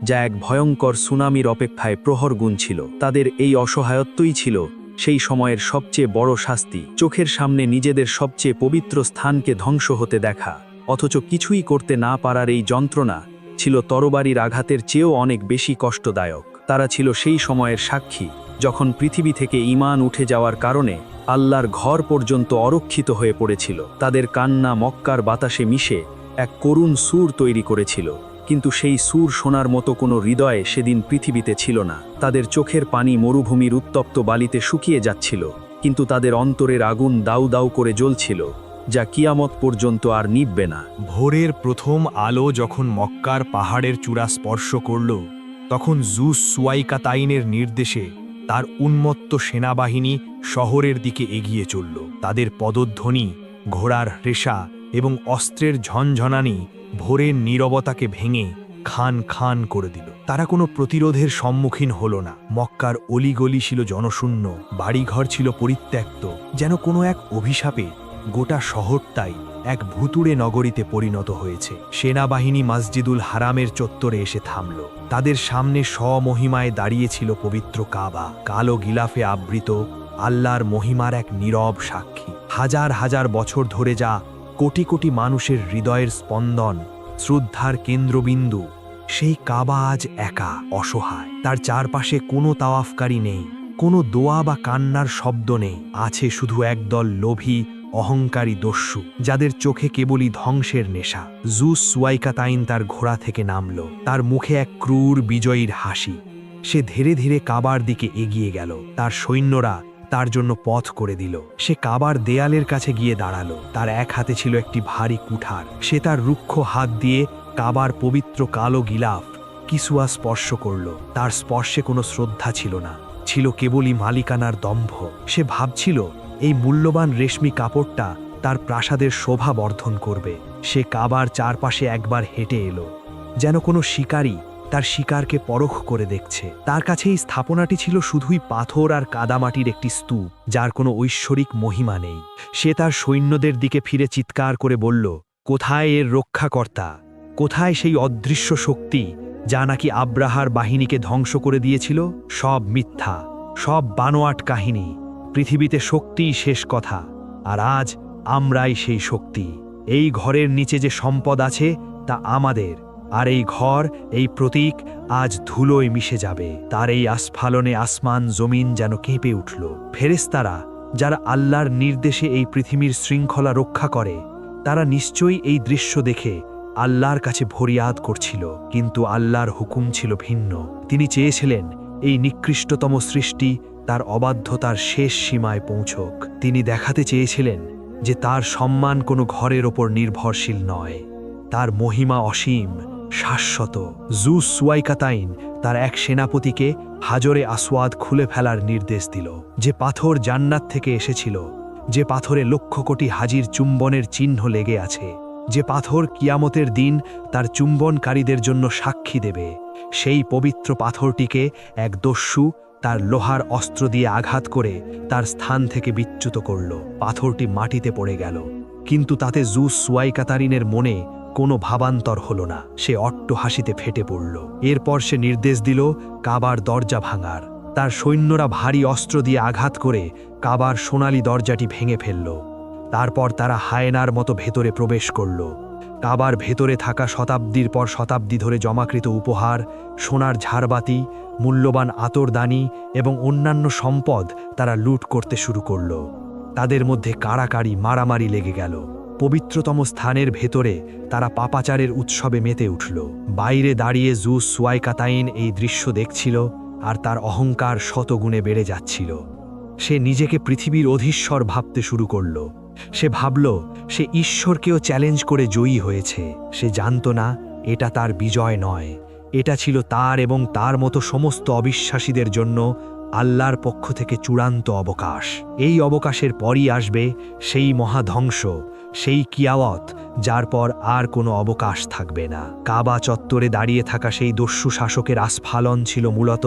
যা এক ভয়ঙ্কর সুনামির অপেক্ষায় প্রহর গুনছিল। তাদের এই অসহায়ত্বই ছিল সেই সময়ের সবচেয়ে বড় শাস্তি, চোখের সামনে নিজেদের সবচেয়ে পবিত্র স্থানকে ধ্বংস হতে দেখা, অথচ কিছুই করতে না পারার এই যন্ত্রণা ছিল তরবারির আঘাতের চেয়েও অনেক বেশি কষ্টদায়ক। তারা ছিল সেই সময়ের সাক্ষী যখন পৃথিবী থেকে ঈমান উঠে যাওয়ার কারণে আল্লাহর ঘর পর্যন্ত অরক্ষিত হয়ে পড়েছিল। তাদের কান্না মক্কার বাতাসে মিশে এক করুণ সুর তৈরি করেছিল, কিন্তু সেই সুর শোনার মতো কোনো হৃদয় সেদিন পৃথিবীতে ছিল না। তাদের চোখের পানি মরুভূমির উত্তপ্ত বালিতে শুকিয়ে যাচ্ছিল, কিন্তু তাদের অন্তরের আগুন দাউ দাউ করে জ্বলছিল, যা কিয়ামত পর্যন্ত আর নিভবে না। ভোরের প্রথম আলো যখন মক্কার পাহাড়ের চূড়া স্পর্শ করল, তখন জুস সুয়াইকাতাইনের নির্দেশে তার উন্মত্ত সেনাবাহিনী শহরের দিকে এগিয়ে চলল। তাদের পদধ্বনি, ঘোড়ার রেশা এবং অস্ত্রের ঝনঝনানি ভোরের নীরবতাকে ভেঙে খান খান করে দিল। তারা কোনো প্রতিরোধের সম্মুখীন হল না। মক্কার অলিগলি ছিল জনশূন্য, বাড়িঘর ছিল পরিত্যক্ত, যেন কোনো এক অভিশাপে গোটা শহরটাই এক ভুতুড়ে নগরীতে পরিণত হয়েছে। সেনাবাহিনী মসজিদুল হারামের চত্বরে এসে থামল। তাদের সামনে স্বমহিমায় দাঁড়িয়েছিল পবিত্র কাবা, কালো গিলাফে আবৃত, আল্লাহর মহিমার এক নীরব সাক্ষী। হাজার হাজার বছর ধরে যা কোটি কোটি মানুষের হৃদয়ের স্পন্দন, শ্রদ্ধার কেন্দ্রবিন্দু, সেই কাবা আজ একা, অসহায়। তার চারপাশে কোনো তাওয়াফকারী নেই, কোনো দোয়া বা কান্নার শব্দ নেই। আছে শুধু একদল লোভী, অহংকারী দস্যু, যাদের চোখে কেবলই ধ্বংসের নেশা। জুস সুয়াইকাতাইন তার ঘোড়া থেকে নামল, তার মুখে এক ক্রূর বিজয়ীর হাসি। সে ধীরে ধীরে কাবার দিকে এগিয়ে গেল, তার সৈন্যরা তার জন্য পথ করে দিল। সে কাবার দেয়ালের কাছে গিয়ে দাঁড়ালো, তার এক হাতে ছিল একটি ভারী কুঠার। সে তার রুক্ষ হাত দিয়ে কাবার পবিত্র কালো গিলাফ কিসুয়া স্পর্শ করল। তার স্পর্শে কোনো শ্রদ্ধা ছিল না, ছিল কেবলই মালিকানার দম্ভ। সে ভাবছিল এই মূল্যবান রেশমি কাপড়টা তার প্রাসাদের শোভা বর্ধন করবে। সে কাবার চারপাশে একবার হেঁটে এলো, যেন কোনো শিকারী তার শিকারকে পরখ করে দেখছে। তার কাছে এই স্থাপনাটি ছিল শুধুই পাথর আর কাদামাটির একটি স্তূপ, যার কোনো ঐশ্বরিক মহিমা নেই। সে তার সৈন্যদের দিকে ফিরে চিৎকার করে বলল, কোথায় এর রক্ষাকর্তা? কোথায় সেই অদৃশ্য শক্তি যা নাকি আব্রাহার বাহিনীকে ধ্বংস করে দিয়েছিল? সব মিথ্যা, সব বানোয়াট কাহিনী। পৃথিবীতে শক্তিই শেষ কথা, আর আজ আমরাই সেই শক্তি। এই ঘরের নিচে যে সম্পদ আছে তা আমাদের, আর এই ঘর, এই প্রতীক আজ ধুলোয় মিশে যাবে। তার এই আস্ফালনে আসমান জমিন যেন কেঁপে উঠল। ফেরেশতারা যারা আল্লাহর নির্দেশে এই পৃথিবীর শৃঙ্খলা রক্ষা করে, তারা নিশ্চয়ই এই দৃশ্য দেখে আল্লাহর কাছে ফরিয়াদ করছিল। কিন্তু আল্লাহর হুকুম ছিল ভিন্ন। তিনি চেয়েছিলেন এই নিকৃষ্টতম সৃষ্টি তার অবাধ্যতার শেষ সীমায় পৌঁছক। তিনি দেখাতে চেয়েছিলেন যে তার সম্মান কোনো ঘরের ওপর নির্ভরশীল নয়, তার মহিমা অসীম, শাশ্বত। জুস সুয়াইকাতাইন তার এক সেনাপতিকে হাজরে আসওয়াদ খুলে ফেলার নির্দেশ দিল, যে পাথর জান্নাত থেকে এসেছিল, যে পাথরে লক্ষ কোটি হাজির চুম্বনের চিহ্ন লেগে আছে, যে পাথর কিয়ামতের দিন তার চুম্বনকারীদের জন্য সাক্ষী দেবে। সেই পবিত্র পাথরটিকে এক দস্যু তার লোহার অস্ত্র দিয়ে আঘাত করে তার স্থান থেকে বিচ্যুত করল। পাথরটি মাটিতে পড়ে গেল, কিন্তু তাতে জুস সুয়াইকাতারিনের মনে কোনো ভাবান্তর হল না। সে অট্টহাসিতে ফেটে পড়ল। এরপর সে নির্দেশ দিল কাবার দরজা ভাঙার। তার সৈন্যরা ভারী অস্ত্র দিয়ে আঘাত করে কাবার সোনালি দরজাটি ভেঙে ফেলল। তারপর তারা হায়েনার মতো ভেতরে প্রবেশ করল। কাবার ভেতরে থাকা শতাব্দীর পর শতাব্দী ধরে জমাকৃত উপহার, সোনার ঝাড়বাতি, মূল্যবান আতরদানি এবং অন্যান্য সম্পদ তারা লুট করতে শুরু করল। তাদের মধ্যে কাড়াকাড়ি, মারামারি লেগে গেল। পবিত্রতম স্থানের ভেতরে তারা পাপাচারের উৎসবে মেতে উঠল। বাইরে দাঁড়িয়ে জুস সুয়াইকাতাইন এই দৃশ্য দেখছিল, আর তার অহংকার শতগুণে বেড়ে যাচ্ছিল। সে নিজেকে পৃথিবীর অধীশ্বর ভাবতে শুরু করল। সে ভাবল সে ঈশ্বরকেও চ্যালেঞ্জ করে জয়ী হয়েছে। সে জানত না এটা তার বিজয় নয়, এটা ছিল তার এবং তার মতো সমস্ত অবিশ্বাসীদের জন্য আল্লাহর পক্ষ থেকে চূড়ান্ত অবকাশ। এই অবকাশের পরই আসবে সেই মহাধ্বংস, সেই কিয়ামত, যার পর আর কোনো অবকাশ থাকবে না। কাবা চত্বরে দাঁড়িয়ে থাকা সেই দস্যু শাসকের আস্ফালন ছিল মূলত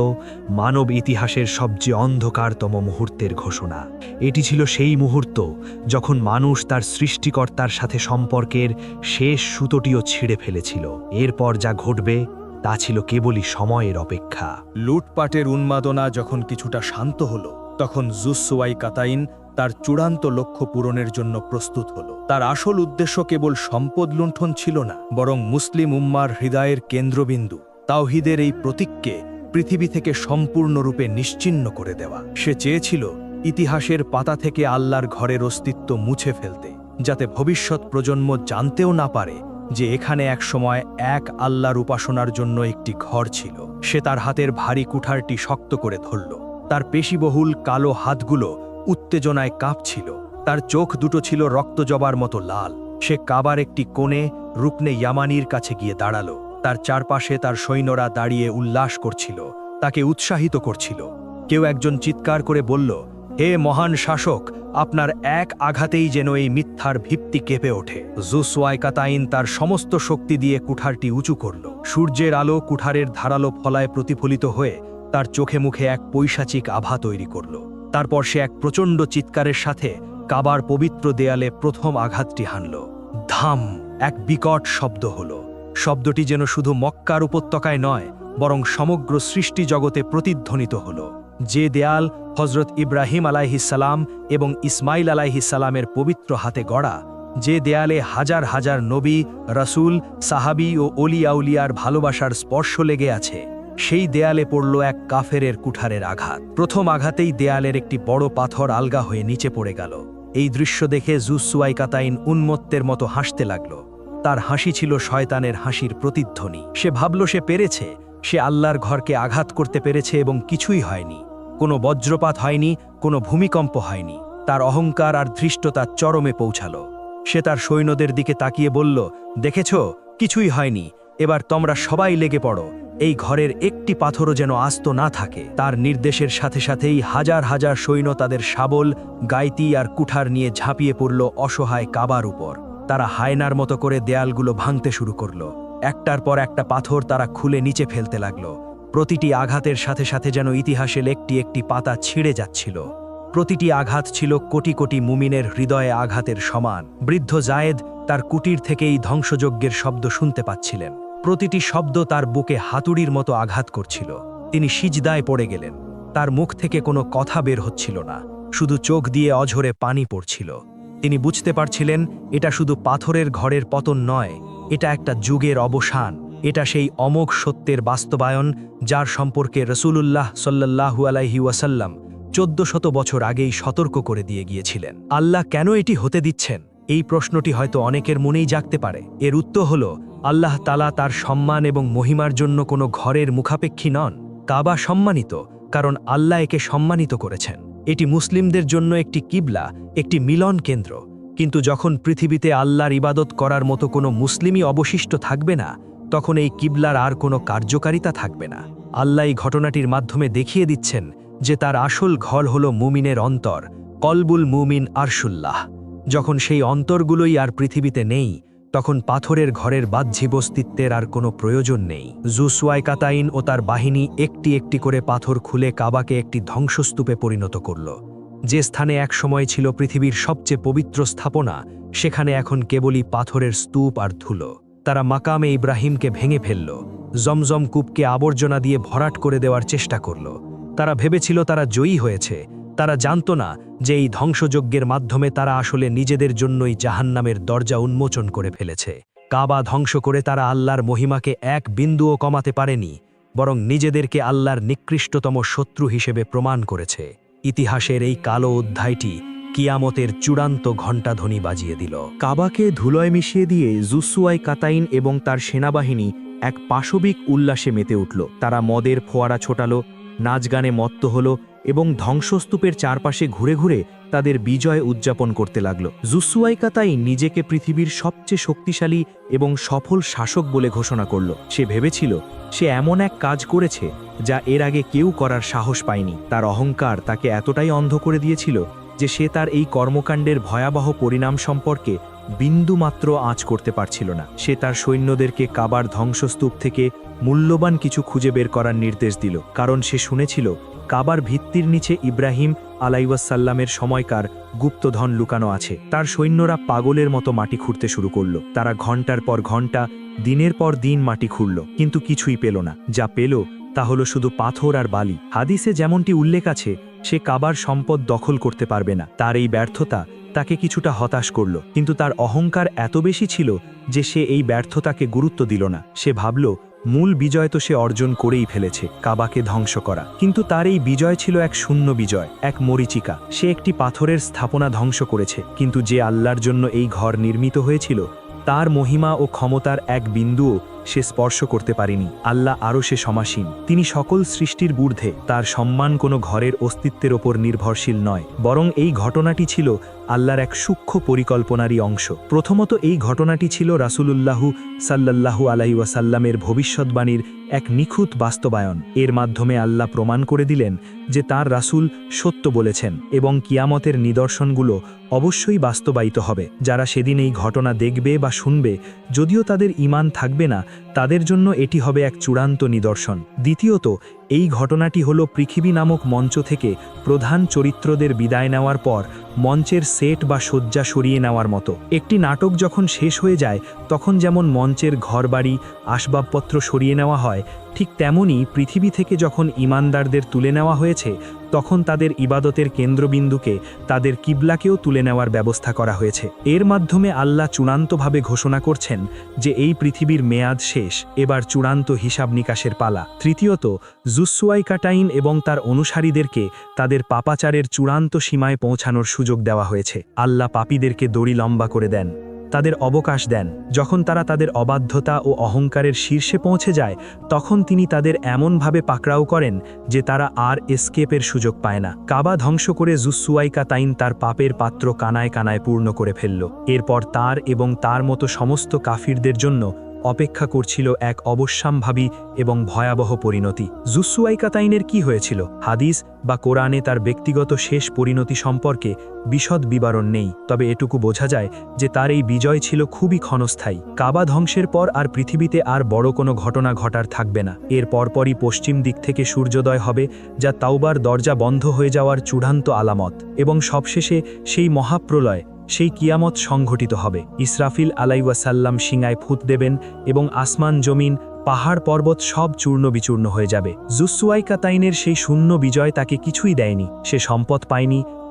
মানব ইতিহাসের সবচেয়ে অন্ধকারতম মুহূর্তের ঘোষণা। এটি ছিল সেই মুহূর্ত যখন মানুষ তার সৃষ্টিকর্তার সাথে সম্পর্কের শেষ সুতোটিও ছিঁড়ে ফেলেছিল। এরপর যা ঘটবে তা ছিল কেবলই সময়ের অপেক্ষা। লুটপাটের উন্মাদনা যখন কিছুটা শান্ত হল, তখন জুসওয়াই কাতাইন তার চূড়ান্ত লক্ষ্য পূরণের জন্য প্রস্তুত হল। তার আসল উদ্দেশ্য কেবল সম্পদ লুণ্ঠন ছিল না, বরং মুসলিম উম্মার হৃদয়ের কেন্দ্রবিন্দু তাওহীদের এই প্রতীককে পৃথিবী থেকে সম্পূর্ণরূপে নিশ্চিহ্ন করে দেওয়া। সে চেয়েছিল ইতিহাসের পাতা থেকে আল্লাহর ঘরের অস্তিত্ব মুছে ফেলতে, যাতে ভবিষ্যৎ প্রজন্ম জানতেও না পারে যে এখানে একসময় এক আল্লাহর উপাসনার জন্য একটি ঘর ছিল। সে তার হাতের ভারী কুঠারটি শক্ত করে ধরল। তার পেশিবহুল কালো হাতগুলো উত্তেজনায় কাঁপছিল। তার চোখ দুটো ছিল রক্তজবার মতো লাল। সে কাবার একটি কোণে রুকনে ইয়ামানির কাছে গিয়ে দাঁড়ালো। তার চারপাশে তার সৈন্যরা দাঁড়িয়ে উল্লাস করছিল, তাকে উৎসাহিত করছিল। কেউ একজন চিৎকার করে বলল, হে মহান শাসক, আপনার এক আঘাতেই যেন এই মিথ্যার ভিত্তি কেঁপে ওঠে। জুসওয়াই কাতাইন তার সমস্ত শক্তি দিয়ে কুঠারটি উঁচু করল। সূর্যের আলো কুঠারের ধারালো ফলায় প্রতিফলিত হয়ে তার চোখে মুখে এক পৈশাচিক আভা তৈরি করল। তারপর সে এক প্রচণ্ড চিৎকারের সাথে কাবার পবিত্র দেয়ালে প্রথম আঘাতটি হানল। ধাম! এক বিকট শব্দ হল। শব্দটি যেন শুধু মক্কার উপত্যকায় নয়, বরং সমগ্র সৃষ্টি জগতে প্রতিধ্বনিত হল। যে দেয়াল হজরত ইব্রাহিম আলাইহিসসালাম এবং ইসমাইল আলাইহিসসালামের পবিত্র হাতে গড়া, যে দেয়ালে হাজার হাজার নবী, রাসূল, সাহাবী ও অলি আউলিয়ার ভালোবাসার স্পর্শ লেগে আছে, সেই দেয়ালে পড়ল এক কাফেরের কুঠারের আঘাত। প্রথম আঘাতেই দেয়ালের একটি বড় পাথর আলগা হয়ে নিচে পড়ে গেল। এই দৃশ্য দেখে জুসওয়াই কাতাইন উন্মত্তের মতো হাসতে লাগল। তার হাসি ছিল শয়তানের হাসির প্রতিধ্বনি। সে ভাবল সে পেরেছে, সে আল্লাহর ঘরকে আঘাত করতে পেরেছে এবং কিছুই হয়নি। কোনো বজ্রপাত হয়নি, কোনো ভূমিকম্প হয়নি। তার অহংকার আর ধৃষ্টতা চরমে পৌঁছাল। সে তার সৈন্যদের দিকে তাকিয়ে বলল, দেখেছ, কিছুই হয়নি, এবার তোমরা সবাই লেগে পড়ো, এই ঘরের একটি পাথরও যেন আস্ত না থাকে। তার নির্দেশের সাথে সাথেই হাজার হাজার সৈন্য তাদের শাবল, গাইতি আর কুঠার নিয়ে ঝাঁপিয়ে পড়ল অসহায় কাবার উপর। তারা হায়নার মতো করে দেয়ালগুলো ভাঙতে শুরু করল। একটার পর একটা পাথর তারা খুলে নিচে ফেলতে লাগল। প্রতিটি আঘাতের সাথে সাথে যেন ইতিহাসের একটি একটি পাতা ছিঁড়ে যাচ্ছিল। প্রতিটি আঘাত ছিল কোটি কোটি মুমিনের হৃদয়ে আঘাতের সমান। বৃদ্ধ জায়েদ তার কুটির থেকেই ধ্বংসযজ্ঞের শব্দ শুনতে পাচ্ছিলেন। প্রতিটি শব্দ তার বুকে হাতুড়ির মতো আঘাত করছিল। তিনি সিজদায় পড়ে গেলেন। তার মুখ থেকে কোনো কথা বের হচ্ছিল না, শুধু চোখ দিয়ে অঝরে পানি পড়ছিল। তিনি বুঝতে পারছিলেন এটা শুধু পাথরের ঘরের পতন নয়, এটা একটা যুগের অবসান। এটা সেই অমোঘ সত্যের বাস্তবায়ন যার সম্পর্কে রাসূলুল্লাহ সাল্লাল্লাহু আলাইহি ওয়াসাল্লাম 1400 বছর আগেই সতর্ক করে দিয়ে গিয়েছিলেন। আল্লাহ কেন এটি হতে দিচ্ছেন? এই প্রশ্নটি হয়তো অনেকের মনেই জাগতে পারে। এর উত্তর হল, আল্লাহ তাআলা তার সম্মান এবং মহিমার জন্য কোনো ঘরের মুখাপেক্ষী নন। কাবা সম্মানিত কারণ আল্লাহ একে সম্মানিত করেছেন। এটি মুসলিমদের জন্য একটি কিবলা, একটি মিলন কেন্দ্র। কিন্তু যখন পৃথিবীতে আল্লাহর ইবাদত করার মতো কোনো মুসলিমই অবশিষ্ট থাকবে না, তখন এই কিবলার আর কোনো কার্যকারিতা থাকবে না। আল্লাহ এই ঘটনাটির মাধ্যমে দেখিয়ে দিচ্ছেন যে তার আসল ঘর হল মুমিনের অন্তর, কলবুল মুমিন আরশুল্লাহ। যখন সেই অন্তরগুলোই আর পৃথিবীতে নেই, তখন পাথরের ঘরের বাহ্যিক অস্তিত্বের আর কোনো প্রয়োজন নেই। জুসওয়াই কাতাইন ও তার বাহিনী একটি একটি করে পাথর খুলে কাবাকে একটি ধ্বংসস্তূপে পরিণত করল। যে স্থানে একসময় ছিল পৃথিবীর সবচেয়ে পবিত্র স্থাপনা, সেখানে এখন কেবলই পাথরের স্তূপ আর ধুলো। তারা মাকামে ইব্রাহিমকে ভেঙে ফেলল, জমজম কূপকে আবর্জনা দিয়ে ভরাট করে দেওয়ার চেষ্টা করল। তারা ভেবেছিল তারা জয়ী হয়েছে। তারা জানত না যে এই ধ্বংসযজ্ঞের মাধ্যমে তারা আসলে নিজেদের জন্যই জাহান্নামের দরজা উন্মোচন করে ফেলেছে। কাবা ধ্বংস করে তারা আল্লাহর মহিমাকে এক বিন্দুও কমাতে পারেনি, বরং নিজেদেরকে আল্লাহর নিকৃষ্টতম শত্রু হিসেবে প্রমাণ করেছে। ইতিহাসের এই কালো অধ্যায়টি কিয়ামতের চূড়ান্ত ঘণ্টাধ্বনি বাজিয়ে দিল। কাবাকে ধুলোয় মিশিয়ে দিয়ে জুসওয়াই কাতাইন এবং তার সেনাবাহিনী এক পাশবিক উল্লাসে মেতে উঠল। তারা মদের ফোয়ারা ছোটালো, নাচ গানে মত্ত হল এবং ধ্বংসস্তূপের চারপাশে ঘুরে ঘুরে তাদের বিজয় উদযাপন করতে লাগল। জুসওয়াই কাতাইন নিজেকে পৃথিবীর সবচেয়ে শক্তিশালী এবং সফল শাসক বলে ঘোষণা করল। সে ভেবেছিল সে এমন এক কাজ করেছে যা এর আগে কেউ করার সাহস পায়নি। তার অহংকার তাকে এতটাই অন্ধ করে দিয়েছিল যে সে তার এই কর্মকাণ্ডের ভয়াবহ পরিণাম সম্পর্কে বিন্দুমাত্র আঁচ করতে পারছিল না। সে তার সৈন্যদেরকে কাবার ধ্বংসস্তূপ থেকে মূল্যবান কিছু খুঁজে বের করার নির্দেশ দিল, কারণ সে শুনেছিল কাবার ভিত্তির নিচে ইব্রাহিম আলাইহিসসালামের সময়কার গুপ্তধন লুকানো আছে। তার সৈন্যরা পাগলের মতো মাটি খুঁড়তে শুরু করল। তারা ঘন্টার পর ঘন্টা, দিনের পর দিন মাটি খুঁড়ল, কিন্তু কিছুই পেল না। যা পেল তা হলো শুধু পাথর আর বালি। হাদিসে যেমনটি উল্লেখ আছে, সে কাবার সম্পদ দখল করতে পারবে না। তার এই ব্যর্থতা তাকে কিছুটা হতাশ করল, কিন্তু তার অহংকার এত বেশি ছিল যে সে এই ব্যর্থতাকে গুরুত্ব দিল না। সে ভাবল, মূল বিজয় তো সে অর্জন করেই ফেলেছে, কাবাকে ধ্বংস করা। কিন্তু তার এই বিজয় ছিল এক শূন্য বিজয়, এক মরীচিকা। সে একটি পাথরের স্থাপনা ধ্বংস করেছে, কিন্তু যে আল্লাহর জন্য এই ঘর নির্মিত হয়েছিল তার মহিমা ও ক্ষমতার এক বিন্দুও সে স্পর্শ করতে পারেনি। আল্লাহ আরও সে সমাসীন, তিনি সকল সৃষ্টির ঊর্ধ্বে। তার সম্মান কোনো ঘরের অস্তিত্বের ওপর নির্ভরশীল নয়, বরং এই ঘটনাটি ছিল আল্লাহর এক সূক্ষ্ম পরিকল্পনারই অংশ। প্রথমত এই ঘটনাটি ছিল রাসূলুল্লাহ সাল্লাল্লাহু আলাইহি ওয়াসাল্লামের ভবিষ্যদ্বাণীর এক নিখুঁত বাস্তবায়ন। এর মাধ্যমে আল্লাহ প্রমাণ করে দিলেন যে তার রাসূল সত্য বলেছেন এবং কিয়ামতের নিদর্শনগুলো অবশ্যই বাস্তবায়িত হবে। যারা সেদিন এই ঘটনা দেখবে বা শুনবে, যদিও তাদের ঈমান থাকবে না, তাদের জন্য এটি হবে এক চূড়ান্ত নিদর্শন। দ্বিতীয়ত, এই ঘটনাটি হলো পৃথিবী নামক মঞ্চ থেকে প্রধান চরিত্রদের বিদায় নেওয়ার পর মঞ্চের সেট বা শয্যা সরিয়ে নেওয়ার মতো। একটি নাটক যখন শেষ হয়ে যায় তখন যেমন মঞ্চের ঘরবাড়ি, আসবাবপত্র সরিয়ে নেওয়া হয়, ঠিক তেমনি পৃথিবী থেকে যখন ঈমানদারদের তুলে নেওয়া হয়েছে তখন তাদের ইবাদতের কেন্দ্রবিন্দুকে, তাদের কিবলাকেও তুলে নেওয়ার ব্যবস্থা করা হয়েছে। এর মাধ্যমে আল্লাহ চূড়ান্তভাবে ঘোষণা করছেন যে এই পৃথিবীর মেয়াদ শেষ, এবার চূড়ান্ত হিসাব নিকাশের পালা। তৃতীয়ত, যুসওয়াইকাটাইন এবং তার অনুসারীদেরকে তাদের পাপাচারের চূড়ান্ত সীমায় পৌঁছানোর সুযোগ দেওয়া হয়েছে। আল্লাহ পাপীদেরকে দড়ি লম্বা করে দেন, তাদের অবকাশ দেন। যখন তারা তাদের অবাধ্যতা ও অহংকারের শীর্ষে পৌঁছে যায় তখন তিনি তাদের এমনভাবে পাকড়াও করেন যে তারা আর এসকেপের সুযোগ পায় না। কাবা ধ্বংস করে যুসওয়াইকাতাইন তার পাপের পাত্র কানায় কানায় পূর্ণ করে ফেলল। এরপর তার এবং তার মতো সমস্ত কাফিরদের জন্য অপেক্ষা করছিল এক অবশ্যম্ভাবী এবং ভয়াবহ পরিণতি। যুসওয়াইকাতাইনের কি হয়েছিল? হাদিস বা কোরআনে তার ব্যক্তিগত শেষ পরিণতি সম্পর্কে বিশদ বিবরণ নেই, তবে এটুকু বোঝা যায় যে তার এই বিজয় ছিল খুবই ক্ষণস্থায়ী। কাবা ধ্বংসের পর আর পৃথিবীতে আর বড় কোনো ঘটনা ঘটার থাকবে না। এর পরপরই পশ্চিম দিক থেকে সূর্যোদয় হবে, যা তাওবার দরজা বন্ধ হয়ে যাওয়ার চূড়ান্ত আলামত, এবং সবশেষে সেই মহাপ্রলয়, সেই কিয়ামত সংঘটিত হবে। ইসরাফিল আলাইহিসসালাম শিঙায় ফুৎ দেবেন এবং আসমান, জমিন, পাহাড়, পর্বত সব চূর্ণ বিচূর্ণ হয়ে যাবে। যুসওয়াইকাতাইনের সেই শূন্য বিজয় তাকে কিছুই দেয়নি। সে সম্পদ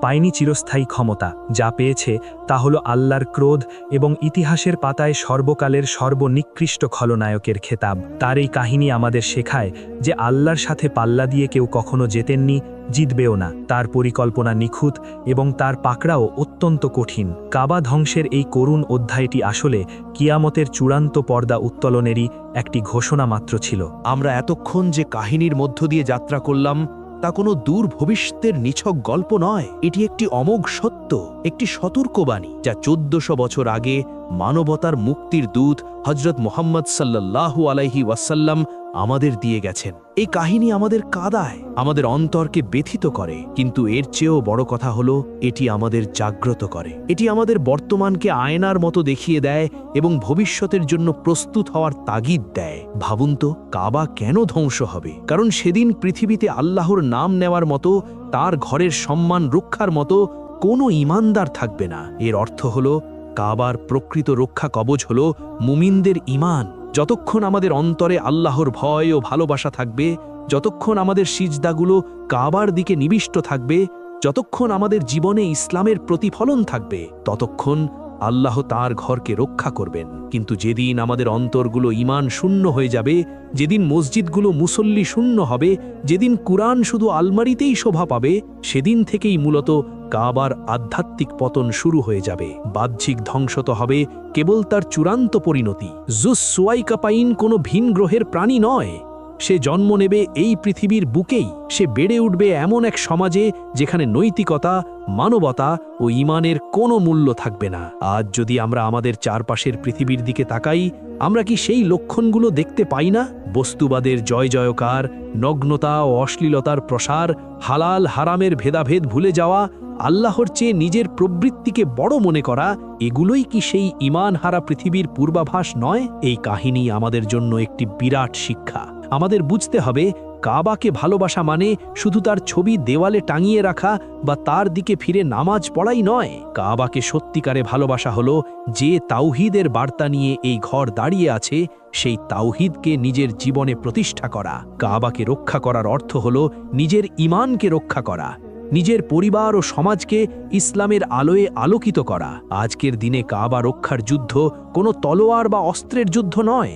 পায়নি চিরস্থায়ী ক্ষমতা। যা পেয়েছে তা হলো আল্লাহর ক্রোধ এবং ইতিহাসের পাতায় সর্বকালের সর্বনিকৃষ্ট খলনায়কের খেতাব। তার এই কাহিনী আমাদের শেখায় যে আল্লাহর সাথে পাল্লা দিয়ে কেউ কখনো জেতেননি, জিতবেও না। তার পরিকল্পনা নিখুঁত এবং তার পাকড়াও অত্যন্ত কঠিন। কাবা ধ্বংসের এই করুণ অধ্যায়টি আসলে কিয়ামতের চূড়ান্ত পর্দা উত্তোলনেরই একটি ঘোষণা মাত্র ছিল। আমরা এতক্ষণ যে কাহিনীর মধ্য দিয়ে যাত্রা করলাম তা কোনো দূর ভবিষ্যতের নিছক গল্প নয়। এটি একটি অমোঘ সত্য, একটি সতর্কবাণী যা 1400 বছর আগে মানবতার মুক্তির দূত হযরত মুহাম্মদ সাল্লাল্লাহু আলাইহি ওয়াসাল্লাম আমাদের দিয়ে গেছেন। এই কাহিনী আমাদের কাঁদায়, আমাদের অন্তরকে ব্যথিত করে, কিন্তু এর চেয়েও বড় কথা হলো এটি আমাদের জাগ্রত করে। এটি আমাদের বর্তমানকে আয়নার মতো দেখিয়ে দেয় এবং ভবিষ্যতের জন্য প্রস্তুত হওয়ার তাগিদ দেয়। ভাবুন তো, কাবা কেন ধ্বংস হবে? কারণ সেদিন পৃথিবীতে আল্লাহর নাম নেওয়ার মতো, তার ঘরের সম্মান রক্ষার মতো কোনো ঈমানদার থাকবে না। এর অর্থ হলো কাবার প্রকৃত রক্ষা কবচ হলো মুমিনদের ঈমান। যতক্ষণ আমাদের অন্তরে আল্লাহর ভয় ও ভালোবাসা থাকবে, যতক্ষণ আমাদের সিজদাগুলো কাবার দিকে নিবিষ্ট থাকবে, যতক্ষণ আমাদের জীবনে ইসলামের প্রতিফলন থাকবে, ততক্ষণ আল্লাহ তার ঘরকে রক্ষা করবেন। কিন্তু যেদিন আমাদের অন্তরগুলো ঈমান শূন্য হয়ে যাবে, যেদিন মসজিদগুলো মুসল্লি শূন্য হবে, যেদিন কুরআন শুধু আলমারিতেই শোভা পাবে, সেদিন থেকেই মূলত কাবার আধ্যাত্মিক পতন শুরু হয়ে যাবে। বাহ্যিক ধ্বংস তো হবে কেবল তার চূড়ান্ত পরিণতি। যুসওয়াইকাতাইন কোনো ভিন গ্রহের প্রাণী নয়। সে জন্ম নেবে এই পৃথিবীর বুকেই। সে বেড়ে উঠবে এমন এক সমাজে যেখানে নৈতিকতা, মানবতা ও ঈমানের কোনো মূল্য থাকবে না। আজ যদি আমরা আমাদের চারপাশের পৃথিবীর দিকে তাকাই, আমরা কি সেই লক্ষণগুলো দেখতে পাই না? বস্তুবাদের জয় জয়কার, নগ্নতা ও অশ্লীলতার প্রসার, হালাল হারামের ভেদাভেদ ভুলে যাওয়া, আল্লাহর চেয়ে নিজের প্রবৃত্তিকে বড় মনে করা, এগুলোই কি সেই ঈমান হারা পৃথিবীর পূর্বাভাস নয়? এই কাহিনী আমাদের জন্য একটি বিরাট শিক্ষা। আমাদের বুঝতে হবে, কাবাকে ভালোবাসা মানে শুধু তার ছবি দেওয়ালে টাঙিয়ে রাখা বা তার দিকে ফিরে নামাজ পড়াই নয়। কাবাকে সত্যিকারে ভালোবাসা হলো যে তাওহীদের বার্তা নিয়ে এই ঘর দাঁড়িয়ে আছে, সেই তাওহীদকে নিজের জীবনে প্রতিষ্ঠা করা। কাবাকে রক্ষা করার অর্থ হলো নিজের ঈমানকে রক্ষা করা, নিজের পরিবার ও সমাজকে ইসলামের আলোয় আলোকিত করা। আজকের দিনে কাবা রক্ষার যুদ্ধ কোনো তলোয়ার বা অস্ত্রের যুদ্ধ নয়।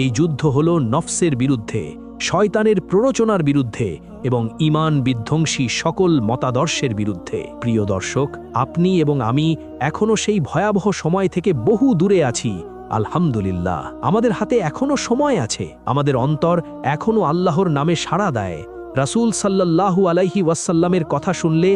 এই যুদ্ধ হলো নফসের বিরুদ্ধে, শয়তানের প্ররোচনার বিরুদ্ধে এবং ঈমান বিধ্বংসী সকল মতাদর্শের বিরুদ্ধে। প্রিয় দর্শক, আপনি এবং আমি এখনও সেই ভয়াবহ সময় থেকে বহু দূরে আছি। আলহামদুলিল্লাহ, আমাদের হাতে এখনও সময় আছে। আমাদের অন্তর এখনও আল্লাহর নামে সাড়া দেয়। রাসূল সাল্লাল্লাহু আলাইহি ওয়াসাল্লামের কথা শুনলে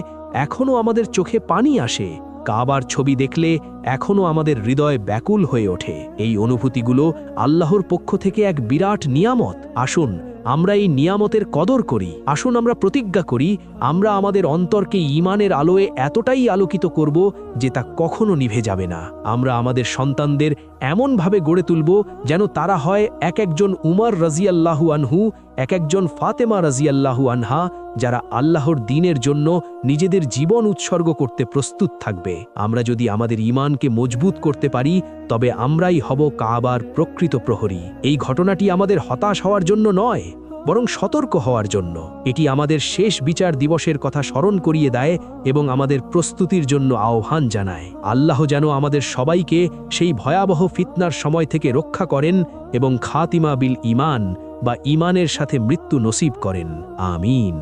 এখনও আমাদের চোখে পানি আসে। কাবার ছবি দেখলে এখনও আমাদের হৃদয় ব্যাকুল হয়ে ওঠে। এই অনুভূতিগুলো আল্লাহর পক্ষ থেকে এক বিরাট নিয়ামত। আসুন আমরা এই নিয়ামতের কদর করি। আসুন আমরা প্রতিজ্ঞা করি, আমরা আমাদের অন্তরকে ঈমানের আলোয় এতটাই আলোকিত করব যে তা কখনো নিভে যাবে না। আমরা আমাদের সন্তানদের এমনভাবে গড়ে তুলব যেন তারা হয় এক একজন উমর রাজিয়াল্লাহু আনহু, এক একজন ফাতেমা রাজিয়াল্লাহু আনহা, যারা আল্লাহর দ্বীনের জন্য নিজেদের জীবন উৎসর্গ করতে প্রস্তুত থাকবে। আমরা যদি আমাদের ঈমানকে মজবুত করতে পারি, তবে আমরাই হব কাবার প্রকৃত প্রহরী। এই ঘটনাটি আমাদের হতাশ হওয়ার জন্য নয়, বরং সতর্ক হওয়ার জন্য। এটি আমাদের শেষ বিচার দিবসের কথা স্মরণ করিয়ে দেয় এবং আমাদের প্রস্তুতির জন্য আহ্বান জানায়। আল্লাহ যেন আমাদের সবাইকে সেই ভয়াবহ ফিতনার সময় থেকে রক্ষা করেন এবং খাতিমা বিল ঈমান বা ঈমানের সাথে মৃত্যু নসিব করেন। আমিন।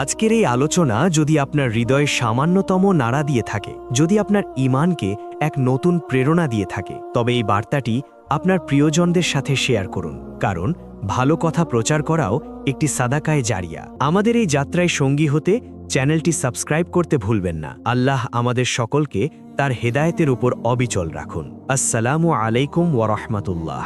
আজকের এই আলোচনা যদি আপনার হৃদয়ে সামান্যতম নাড়া দিয়ে থাকে, যদি আপনার ঈমানকে এক নতুন প্রেরণা দিয়ে থাকে, তবে এই বার্তাটি আপনার প্রিয়জনদের সাথে শেয়ার করুন। কারণ ভালো কথা প্রচার করাও একটি সাদাকায়ে জারিয়া। আমাদের এই যাত্রায় সঙ্গী হতে চ্যানেলটি সাবস্ক্রাইব করতে ভুলবেন না। আল্লাহ আমাদের সকলকে তার হেদায়েতের উপর অবিচল রাখুন। আসসালামু আলাইকুম ওয়া রাহমাতুল্লাহ।